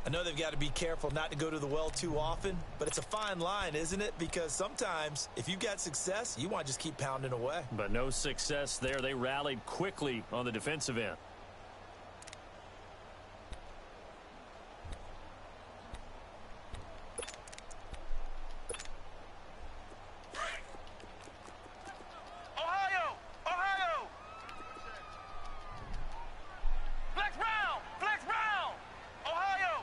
I know they've got to be careful not to go to the well too often, but it's a fine line, isn't it? Because sometimes if you've got success, you want to just keep pounding away. But no success there. They rallied quickly on the defensive end. Ohio. Flex round. Ohio.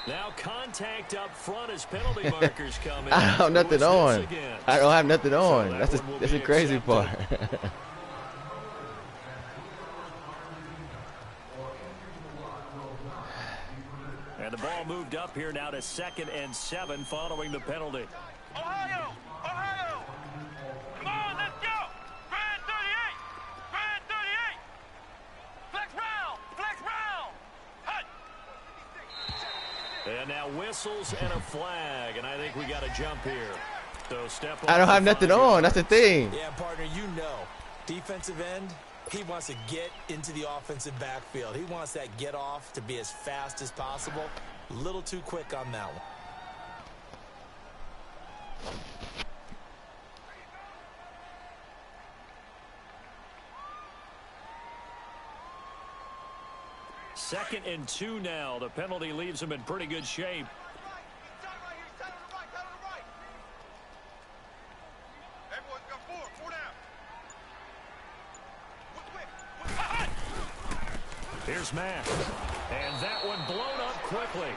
Now contact up front as penalty markers come in. I don't have nothing on. I don't have nothing on. So That's the crazy part. And the ball moved up here now to 2nd and 7 following the penalty. Ohio. Come on, let's go. Grand 38. Flex round. Hut. And now whistles and a flag, and I think we got a jump here. So step I don't have nothing on. That's the thing. Yeah, partner, you know, defensive end, he wants to get into the offensive backfield. He wants that get off to be as fast as possible. A little too quick on that one. Second and 2 now. The penalty leaves them in pretty good shape. Here's Mack. And that one blown up quickly,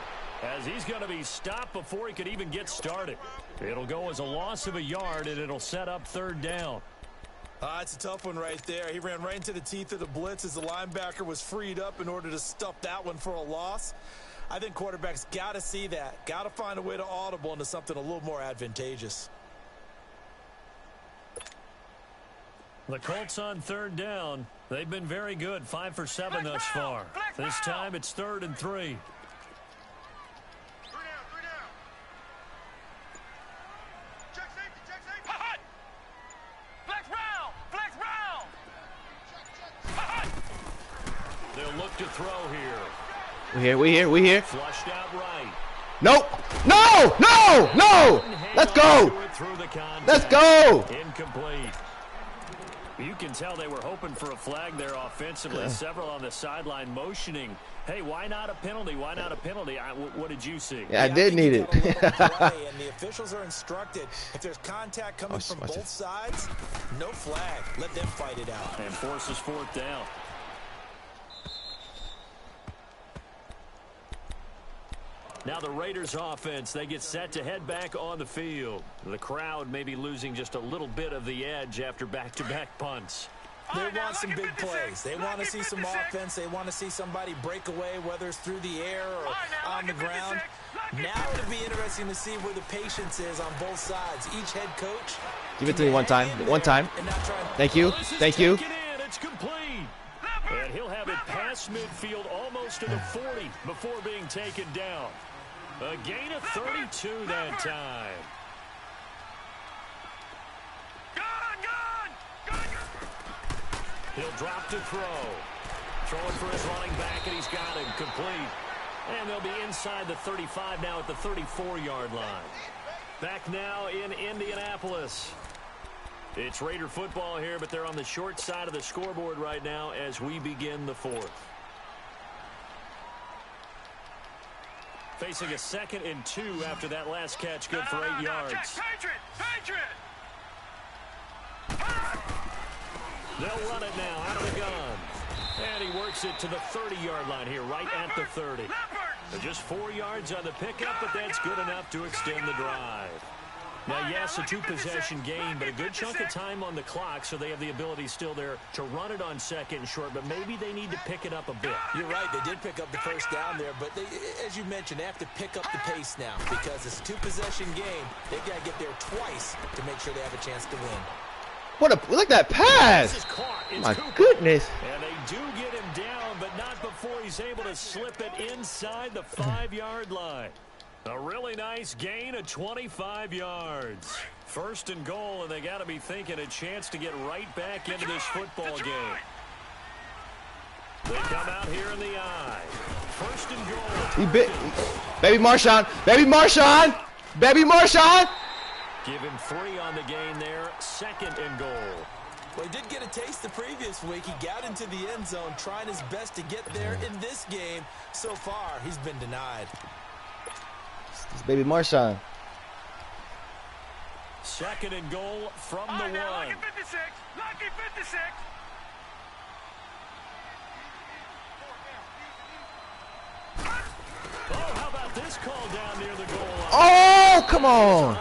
as he's going to be stopped before he could even get started. It'll go as a loss of a yard, and it'll set up 3rd down. It's a tough one right there. He ran right into the teeth of the blitz as the linebacker was freed up in order to stuff that one for a loss. I think quarterbacks got to see that. Got to find a way to audible into something a little more advantageous. The Colts on 3rd down. They've been very good, 5 for 7 thus far. This time it's 3rd and 3. They'll look to throw here. We here. Flushed out right. Nope. No. Let's go. Let's go. Incomplete. You can tell they were hoping for a flag there offensively. Several on the sideline motioning, hey, why not a penalty? Why not a penalty? What did you see? Yeah, I did need it. And the officials are instructed, if there's contact coming from both sides, no flag. Let them fight it out. And forces 4th down. Now the Raiders offense, they get set to head back on the field. The crowd may be losing just a little bit of the edge after back-to-back punts. They want some big plays. They want to see some offense. They want to see somebody break away, whether it's through the air or on the ground. Now it'll be interesting to see where the patience is on both sides. Each head coach. Give it to me one time. Thank you. It's complete. And he'll have it past midfield almost to the 40 before being taken down. A gain of 32 that time. He'll drop to throw. Throwing for his running back, and he's got him complete. And they'll be inside the 35 now at the 34-yard line. Back now in Indianapolis. It's Raider football here, but they're on the short side of the scoreboard right now as we begin the 4th. Facing a 2nd and 2 after that last catch, good for 8 yards. They'll run it now out of the gun. And he works it to the 30-yard line here, right at the 30. Just 4 yards on the pickup, but that's good enough to extend the drive. Now, yes, a 2-possession game, but a good chunk of time on the clock, so they have the ability still there to run it on 2nd and short, but maybe they need to pick it up a bit. You're right. They did pick up the first down there, but they, as you mentioned, they have to pick up the pace now because it's a 2-possession game. They've got to get there twice to make sure they have a chance to win. Look at that pass. My goodness. And they do get him down, but not before he's able to slip it inside the 5-yard line. A really nice gain of 25 yards. 1st and goal, and they got to be thinking a chance to get right back into this football game. They come out here in the eye. 1st and goal. Baby Marshawn. Give him 3 on the gain there. 2nd and goal. Well, he did get a taste the previous week. He got into the end zone, trying his best to get there in this game. So far, he's been denied. It's Baby Marshawn. 2nd and goal from the 1. Lucky 56. Lucky 56. Oh, how about this call down near the goal line? Oh, come on.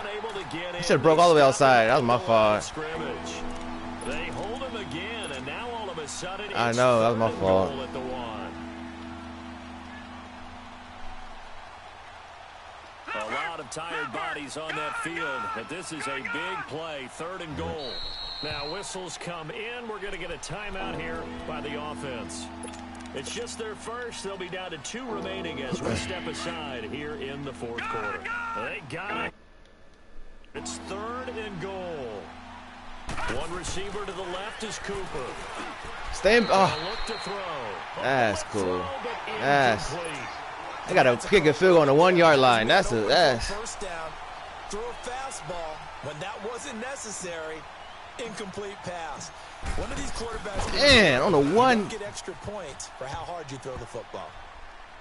He should have broke all the way outside. That was my fault. They hold him again, and now all of a sudden I know, that was my fault. At the 1. A lot of tired bodies on that field, but this is a big play. 3rd and goal. Now whistles come in. We're going to get a timeout here by the offense. It's just their first. They'll be down to 2 remaining as we step aside here in the 4th quarter. They got it. It's 3rd and goal. One receiver to the left is Cooper. Stay. Oh, Look to throw. that's cool. That's. Incomplete. I got to kick a field goal on the 1-yard line. That's. First down. Throw a fastball when that wasn't necessary. Incomplete pass. One of these quarterbacks. Man, on the one. Get extra points for how hard you throw the football.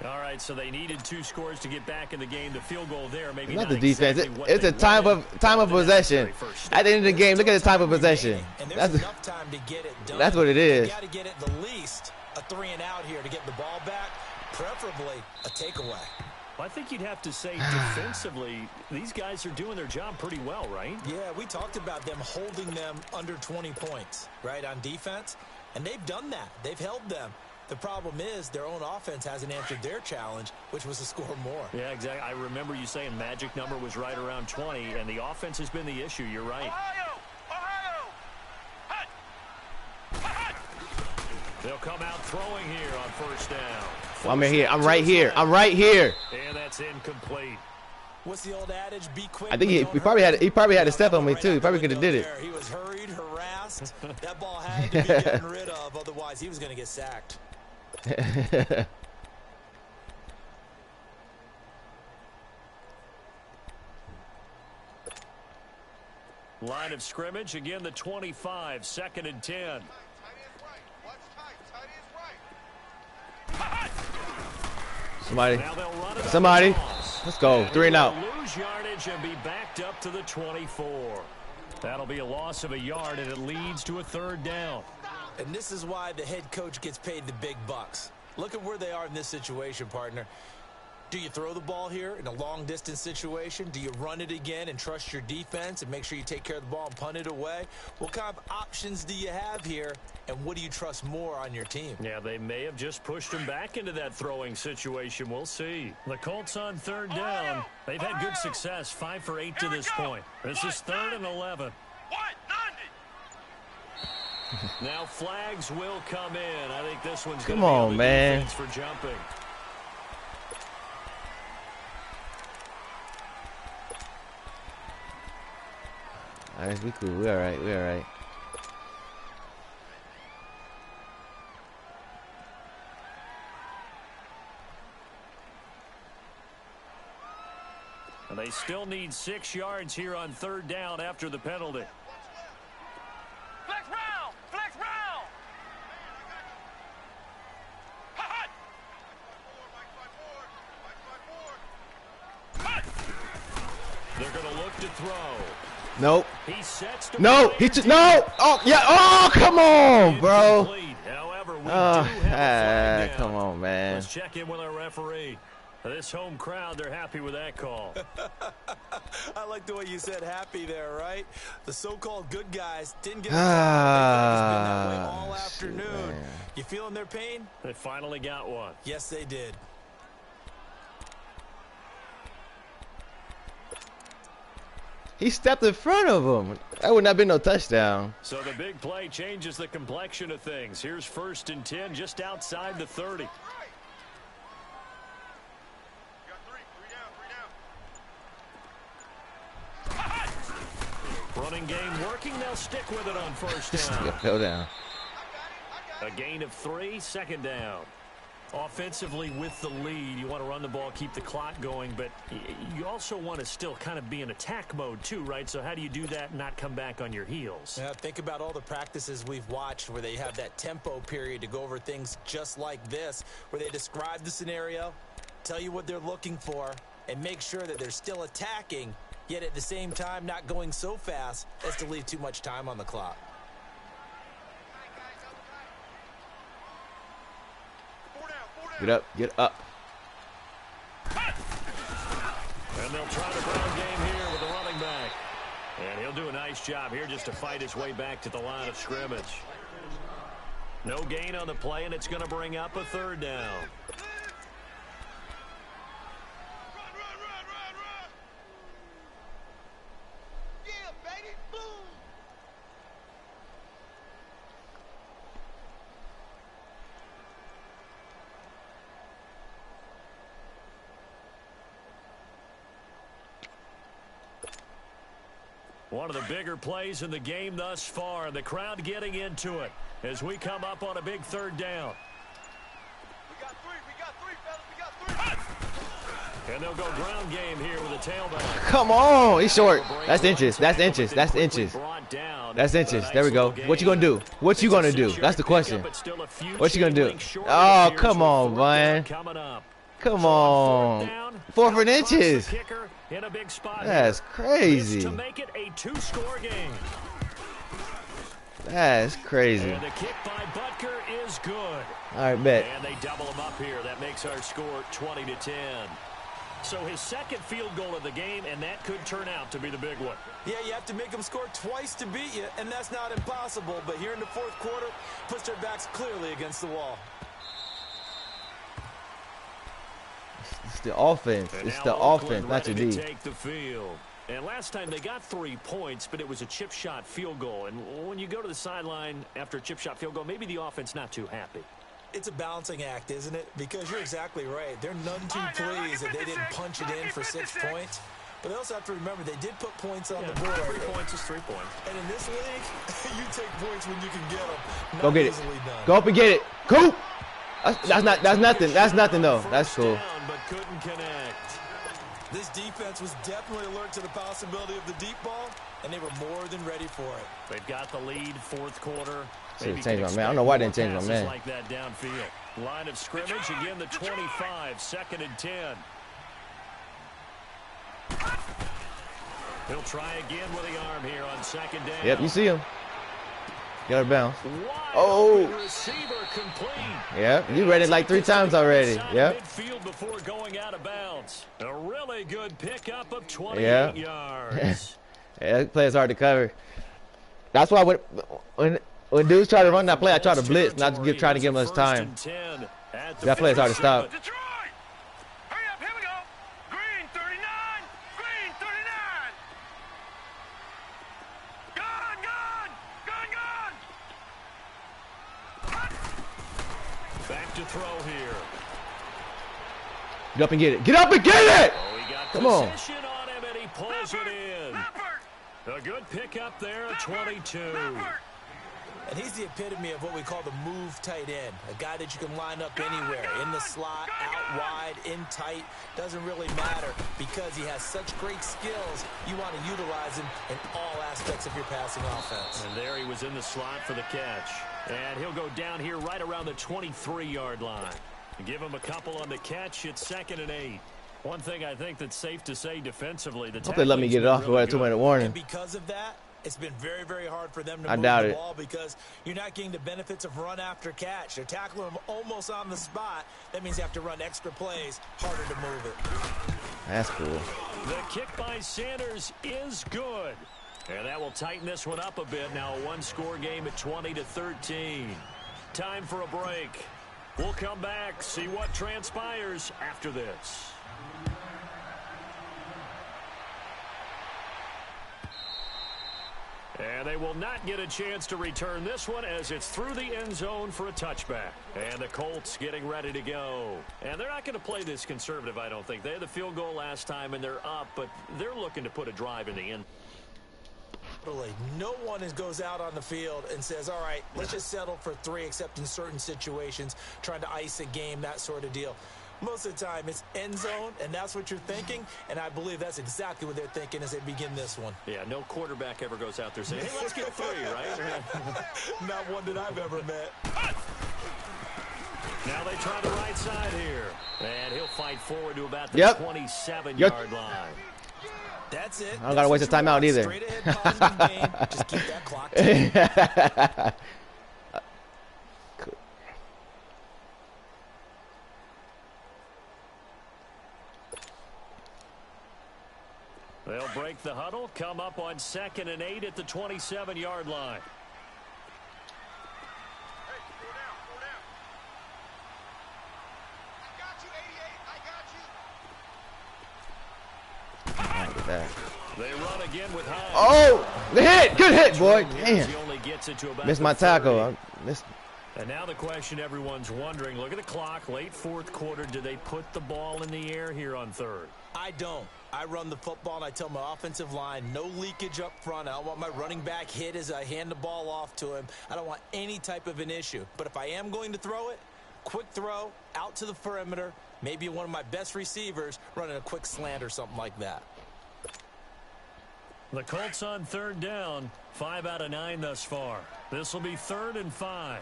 All right, so they needed 2 scores to get back in the game. The field goal there, maybe Not not the defense. exactly It's a time of possession. At the end of the game, look at the time of possession. And there's enough time to get it done. That's what it is. You got to get it the least a 3-and-out here to get the ball back, preferably a takeaway. Well, I think you'd have to say defensively, these guys are doing their job pretty well, right? Yeah, we talked about them holding them under 20 points, right, on defense. And they've done that. They've held them. The problem is their own offense hasn't answered their challenge, which was to score more. Yeah, exactly. I remember you saying magic number was right around 20, and the offense has been the issue. You're right. Ohio! Hut! Hut! They'll come out throwing here on 1st down. Well, I'm here. I'm right here. I'm right here. And that's incomplete. What's the old adage? Be quick. I think he probably had a step on me too. He probably could have did it. He was hurried, harassed. That ball had to be gotten rid of, otherwise he was going to get sacked. Line of scrimmage, again the 25, 2nd and 10. Tight end right. Watch tight. Tight end right. Somebody. Now they'll run it Somebody. across. Let's go. 3 and out. Lose yardage and be backed up to the 24. That'll be a loss of a yard, and it leads to a 3rd down. And this is why the head coach gets paid the big bucks. Look at where they are in this situation, partner. Do you throw the ball here in a long-distance situation? Do you run it again and trust your defense and make sure you take care of the ball and punt it away? What kind of options do you have here, and what do you trust more on your team? Yeah, they may have just pushed him back into that throwing situation. We'll see. The Colts on 3rd down. They've had good success, 5 for 8 to this point. This is 3rd and 11. Now flags will come in. I think this one's going to be on the defense for jumping. All right, we cool. We all right. We all right. And they still need 6 yards here on 3rd down after the penalty. Flex round! Flex round! Hut! Hut! They're going to look to throw. Nope. He sets to no. No. Oh, yeah. Oh, come on, bro. However, we come on, man. Let's check in with our referee. This home crowd, they're happy with that call. I like the way you said happy there, right? The so-called good guys didn't get It's been that way all afternoon. Man. You feeling their pain? They finally got one. Yes, they did. He stepped in front of him. That would not have been no touchdown. So the big play changes the complexion of things. Here's 1st and 10 just outside the 30. Running game working. They'll stick with it on 1st down. Go down. A gain of 3, 2nd down. Offensively with the lead, you want to run the ball, keep the clock going, but you also want to still kind of be in attack mode too, right? So how do you do that and not come back on your heels? Yeah, think about all the practices we've watched where they have that tempo period to go over things just like this, where they describe the scenario, tell you what they're looking for, and make sure that they're still attacking, yet at the same time not going so fast as to leave too much time on the clock. Get up. Get up. And they'll try the ground game here with the running back. And he'll do a nice job here just to fight his way back to the line of scrimmage. No gain on the play, and it's going to bring up a 3rd down. One of the bigger plays in the game thus far, and the crowd getting into it as we come up on a big third down. We got three, fellas, we got three. And they'll go ground game here with a tailback. Come on, he's short. That's inches. That's inches. That's inches. That's inches. There we go. What you gonna do? What you gonna do? That's the question. What you gonna do? Oh, come on, Brian. Come on. 4 inches. That's crazy. To make it a 2-score game. That's crazy. And the kick by Butker is good. All right, bet. And they double him up here. That makes our score 20-10. So his second field goal of the game, and that could turn out to be the big one. Yeah, you have to make them score twice to beat you, and that's not impossible. But here in the fourth quarter, puts their backs clearly against the wall. It's the offense. And it's the Oakland offense, not your ready to D. take the field. And last time they got 3 points, but it was a chip shot field goal. And when you go to the sideline after a chip shot field goal, maybe the offense not too happy. It's a balancing act, isn't it? Because you're exactly right. They're none too pleased that they didn't punch it in for 6 points. But they also have to remember they did put points on the board. 3 points is 3 points. And in this league, you take points when you can get them. Not Go get it. easily done. Go up and get it. Coop. That's nothing. That's nothing though. That's cool. Down, but couldn't connect. This defense was definitely alert to the possibility of the deep ball, and they were more than ready for it. They've got the lead, fourth quarter. Should've changed my man. I don't know why I didn't change my man. Like that downfield. Line of scrimmage again. The 25, 2nd and 10. He'll try again with the arm here on 2nd down. Yep, you see him. Get out of bounds. Oh. Receiver complete. Yep, you read it like 3 times already. Yep. Midfield before going out of bounds. A really good pickup of 28 yards. Yeah, that play is hard to cover. That's why when dudes try to run that play, I try to blitz, not to try to give them much time. That play is hard to stop. Detroit! Hurry up, here we go. Green 39, green 39. Gone. Back to throw here. Get up and get it. Get up and get it! Oh, he got Come on. position on him, and he pulls it in. A good pickup there, 22. And he's the epitome of what we call the move tight end. A guy that you can line up anywhere. In the slot, out wide, in tight. Doesn't really matter because he has such great skills. You want to utilize him in all aspects of your passing offense. And there he was in the slot for the catch. And he'll go down here right around the 23-yard line. Give him a couple on the catch. It's 2nd and 8. One thing I think that's safe to say defensively. Hope they let me get it off before a 2-minute warning. And because of that, it's been very, very hard for them to I move doubt the it. ball because you're not getting the benefits of run after catch. They're tackling them almost on the spot. That means you have to run extra plays, harder to move it. That's cool. The kick by Sanders is good. And that will tighten this one up a bit. Now a 1-score game at 20-13. Time for a break. We'll come back, see what transpires after this. And they will not get a chance to return this one as it's through the end zone for a touchback. And the Colts getting ready to go. And they're not going to play this conservative, I don't think. They had the field goal last time, and they're up, but they're looking to put a drive in the end. No one goes out on the field and says, all right, let's just settle for 3, except in certain situations, trying to ice a game, that sort of deal. Most of the time, it's end zone, and that's what you're thinking, and I believe that's exactly what they're thinking as they begin this one. Yeah, no quarterback ever goes out there saying, hey, let's get 3, right? Not one that I've ever met. Now they try the right side here, and he'll fight forward to about the Yep. 27-yard line. That's it. I don't got to waste a timeout either. Straight ahead, positive game. Just keep that clock ticking. Cool. They'll break the huddle, come up on 2nd and 8 at the 27-yard line. Hey, slow down. I got you, 88. I got you. I get that. They run again with Hines. Oh, the hit. Good hit, boy. Damn. He only gets it to about Missed the my 30. tackle. And now the question everyone's wondering, look at the clock, late fourth quarter, do they put the ball in the air here on 3rd? I don't. I run the football, and I tell my offensive line, no leakage up front. I don't want my running back hit as I hand the ball off to him. I don't want any type of an issue. But if I am going to throw it, quick throw, out to the perimeter, maybe one of my best receivers running a quick slant or something like that. The Colts on 3rd down, 5 out of 9 thus far. This will be 3rd and 5.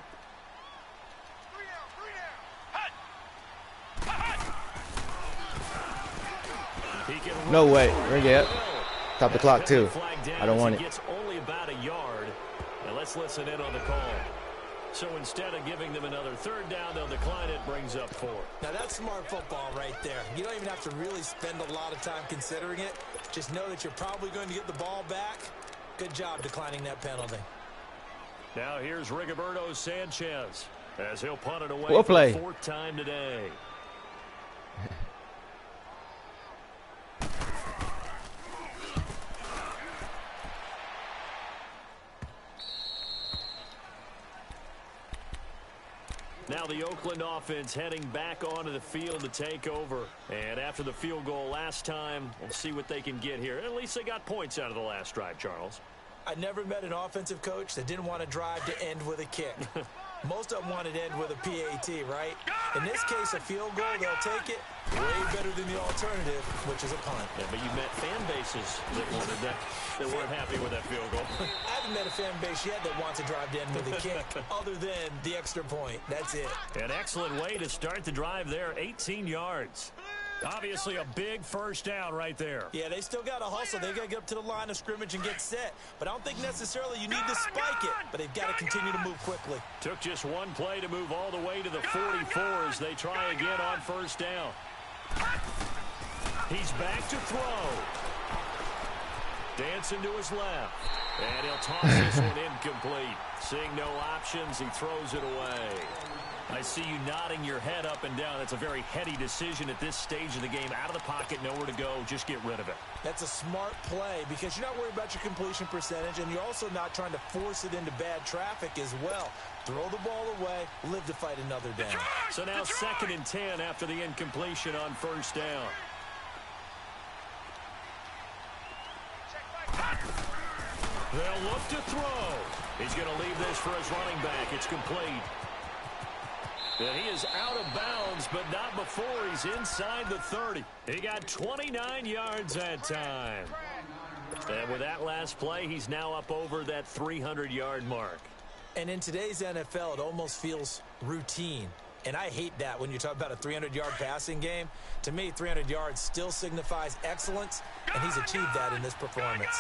No way. Bring it up. Stop the clock, too. I don't want it. Gets only about a yard. And let's listen in on the call. So instead of giving them another 3rd down, they'll decline it, brings up 4. Now, that's smart football right there. You don't even have to really spend a lot of time considering it. Just know that you're probably going to get the ball back. Good job declining that penalty. Now here's Rigoberto Sanchez as he'll punt it away We'll for play. the 4th time today. Now the Oakland offense heading back onto the field to take over. And after the field goal last time, we'll see what they can get here. At least they got points out of the last drive, Charles. I never met an offensive coach that didn't want to drive to end with a kick. Most of them wanted to end with a PAT, right? In this case, a field goal, they'll take it. Way better than the alternative, which is a punt. Yeah, but you met fan bases that weren't happy with that field goal. I haven't met a fan base yet that wants to drive to end with a kick, other than the extra point. That's it. An excellent way to start the drive there, 18 yards. Obviously a big first down right there. Yeah, they still got to hustle. They got to get up to the line of scrimmage and get set. But I don't think necessarily you need to spike it. But they've got to continue to move quickly. Took just one play to move all the way to the 44 as they try again on first down. He's back to throw. Dancing to his left. And he'll toss this one incomplete. Seeing no options, he throws it away. I see you nodding your head up and down. That's a very heady decision at this stage of the game. Out of the pocket, nowhere to go. Just get rid of it. That's a smart play because you're not worried about your completion percentage, and you're also not trying to force it into bad traffic as well. Throw the ball away, live to fight another down. So now 2nd and 10 after the incompletion on first down. They'll look to throw. He's going to leave this for his running back. It's complete. And he is out of bounds, but not before he's inside the 30. He got 29 yards that time. And with that last play, he's now up over that 300-yard mark. And in today's NFL, it almost feels routine. And I hate that when you talk about a 300-yard passing game. To me, 300 yards still signifies excellence, and he's achieved that in this performance.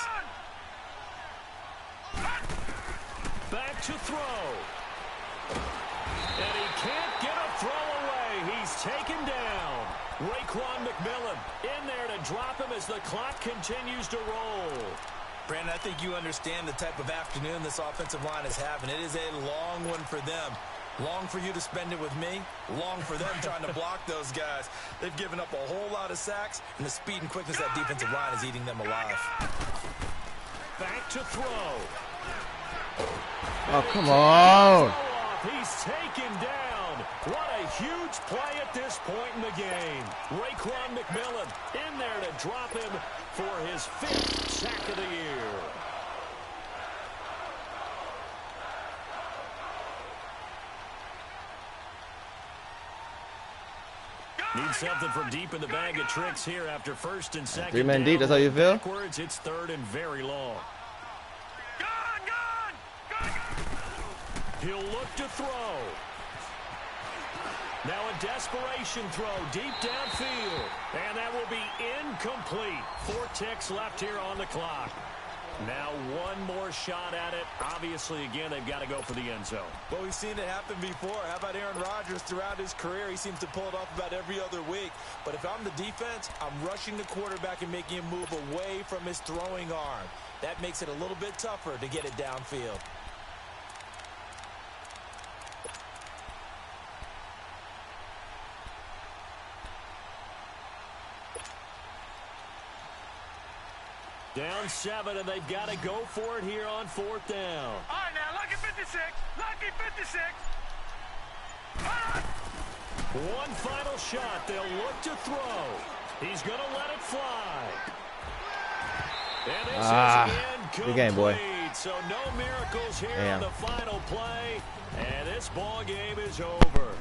Back to throw. And he can't get a throw away. He's taken down. Raekwon McMillan in there to drop him as the clock continues to roll. Brandon, I think you understand the type of afternoon this offensive line is having. It is a long one for them. Long for you to spend it with me. Long for them trying to block those guys. They've given up a whole lot of sacks, and the speed and quickness of that defensive line is eating them alive. Back to throw. Oh, come on. He's taken down. What a huge play at this point in the game. Raekwon McMillan in there to drop him for his 5th sack of the year. Need something from deep in the bag of tricks here after 1st and 2nd. 3-man deep, that's how you feel? Backwards, it's 3rd and very long. He'll look to throw. Now a desperation throw deep downfield. And that will be incomplete. 4 ticks left here on the clock. Now one more shot at it. Obviously, again, they've got to go for the end zone. Well, we've seen it happen before. How about Aaron Rodgers throughout his career? He seems to pull it off about every other week. But if I'm the defense, I'm rushing the quarterback and making him move away from his throwing arm. That makes it a little bit tougher to get it downfield. Down 7, and they've got to go for it here on 4th down. All right, now, lucky 56. Lucky 56. All right. One final shot. They'll look to throw. He's going to let it fly. And this is good game, boy. So no miracles here Damn. on the final play. And this ball game is over.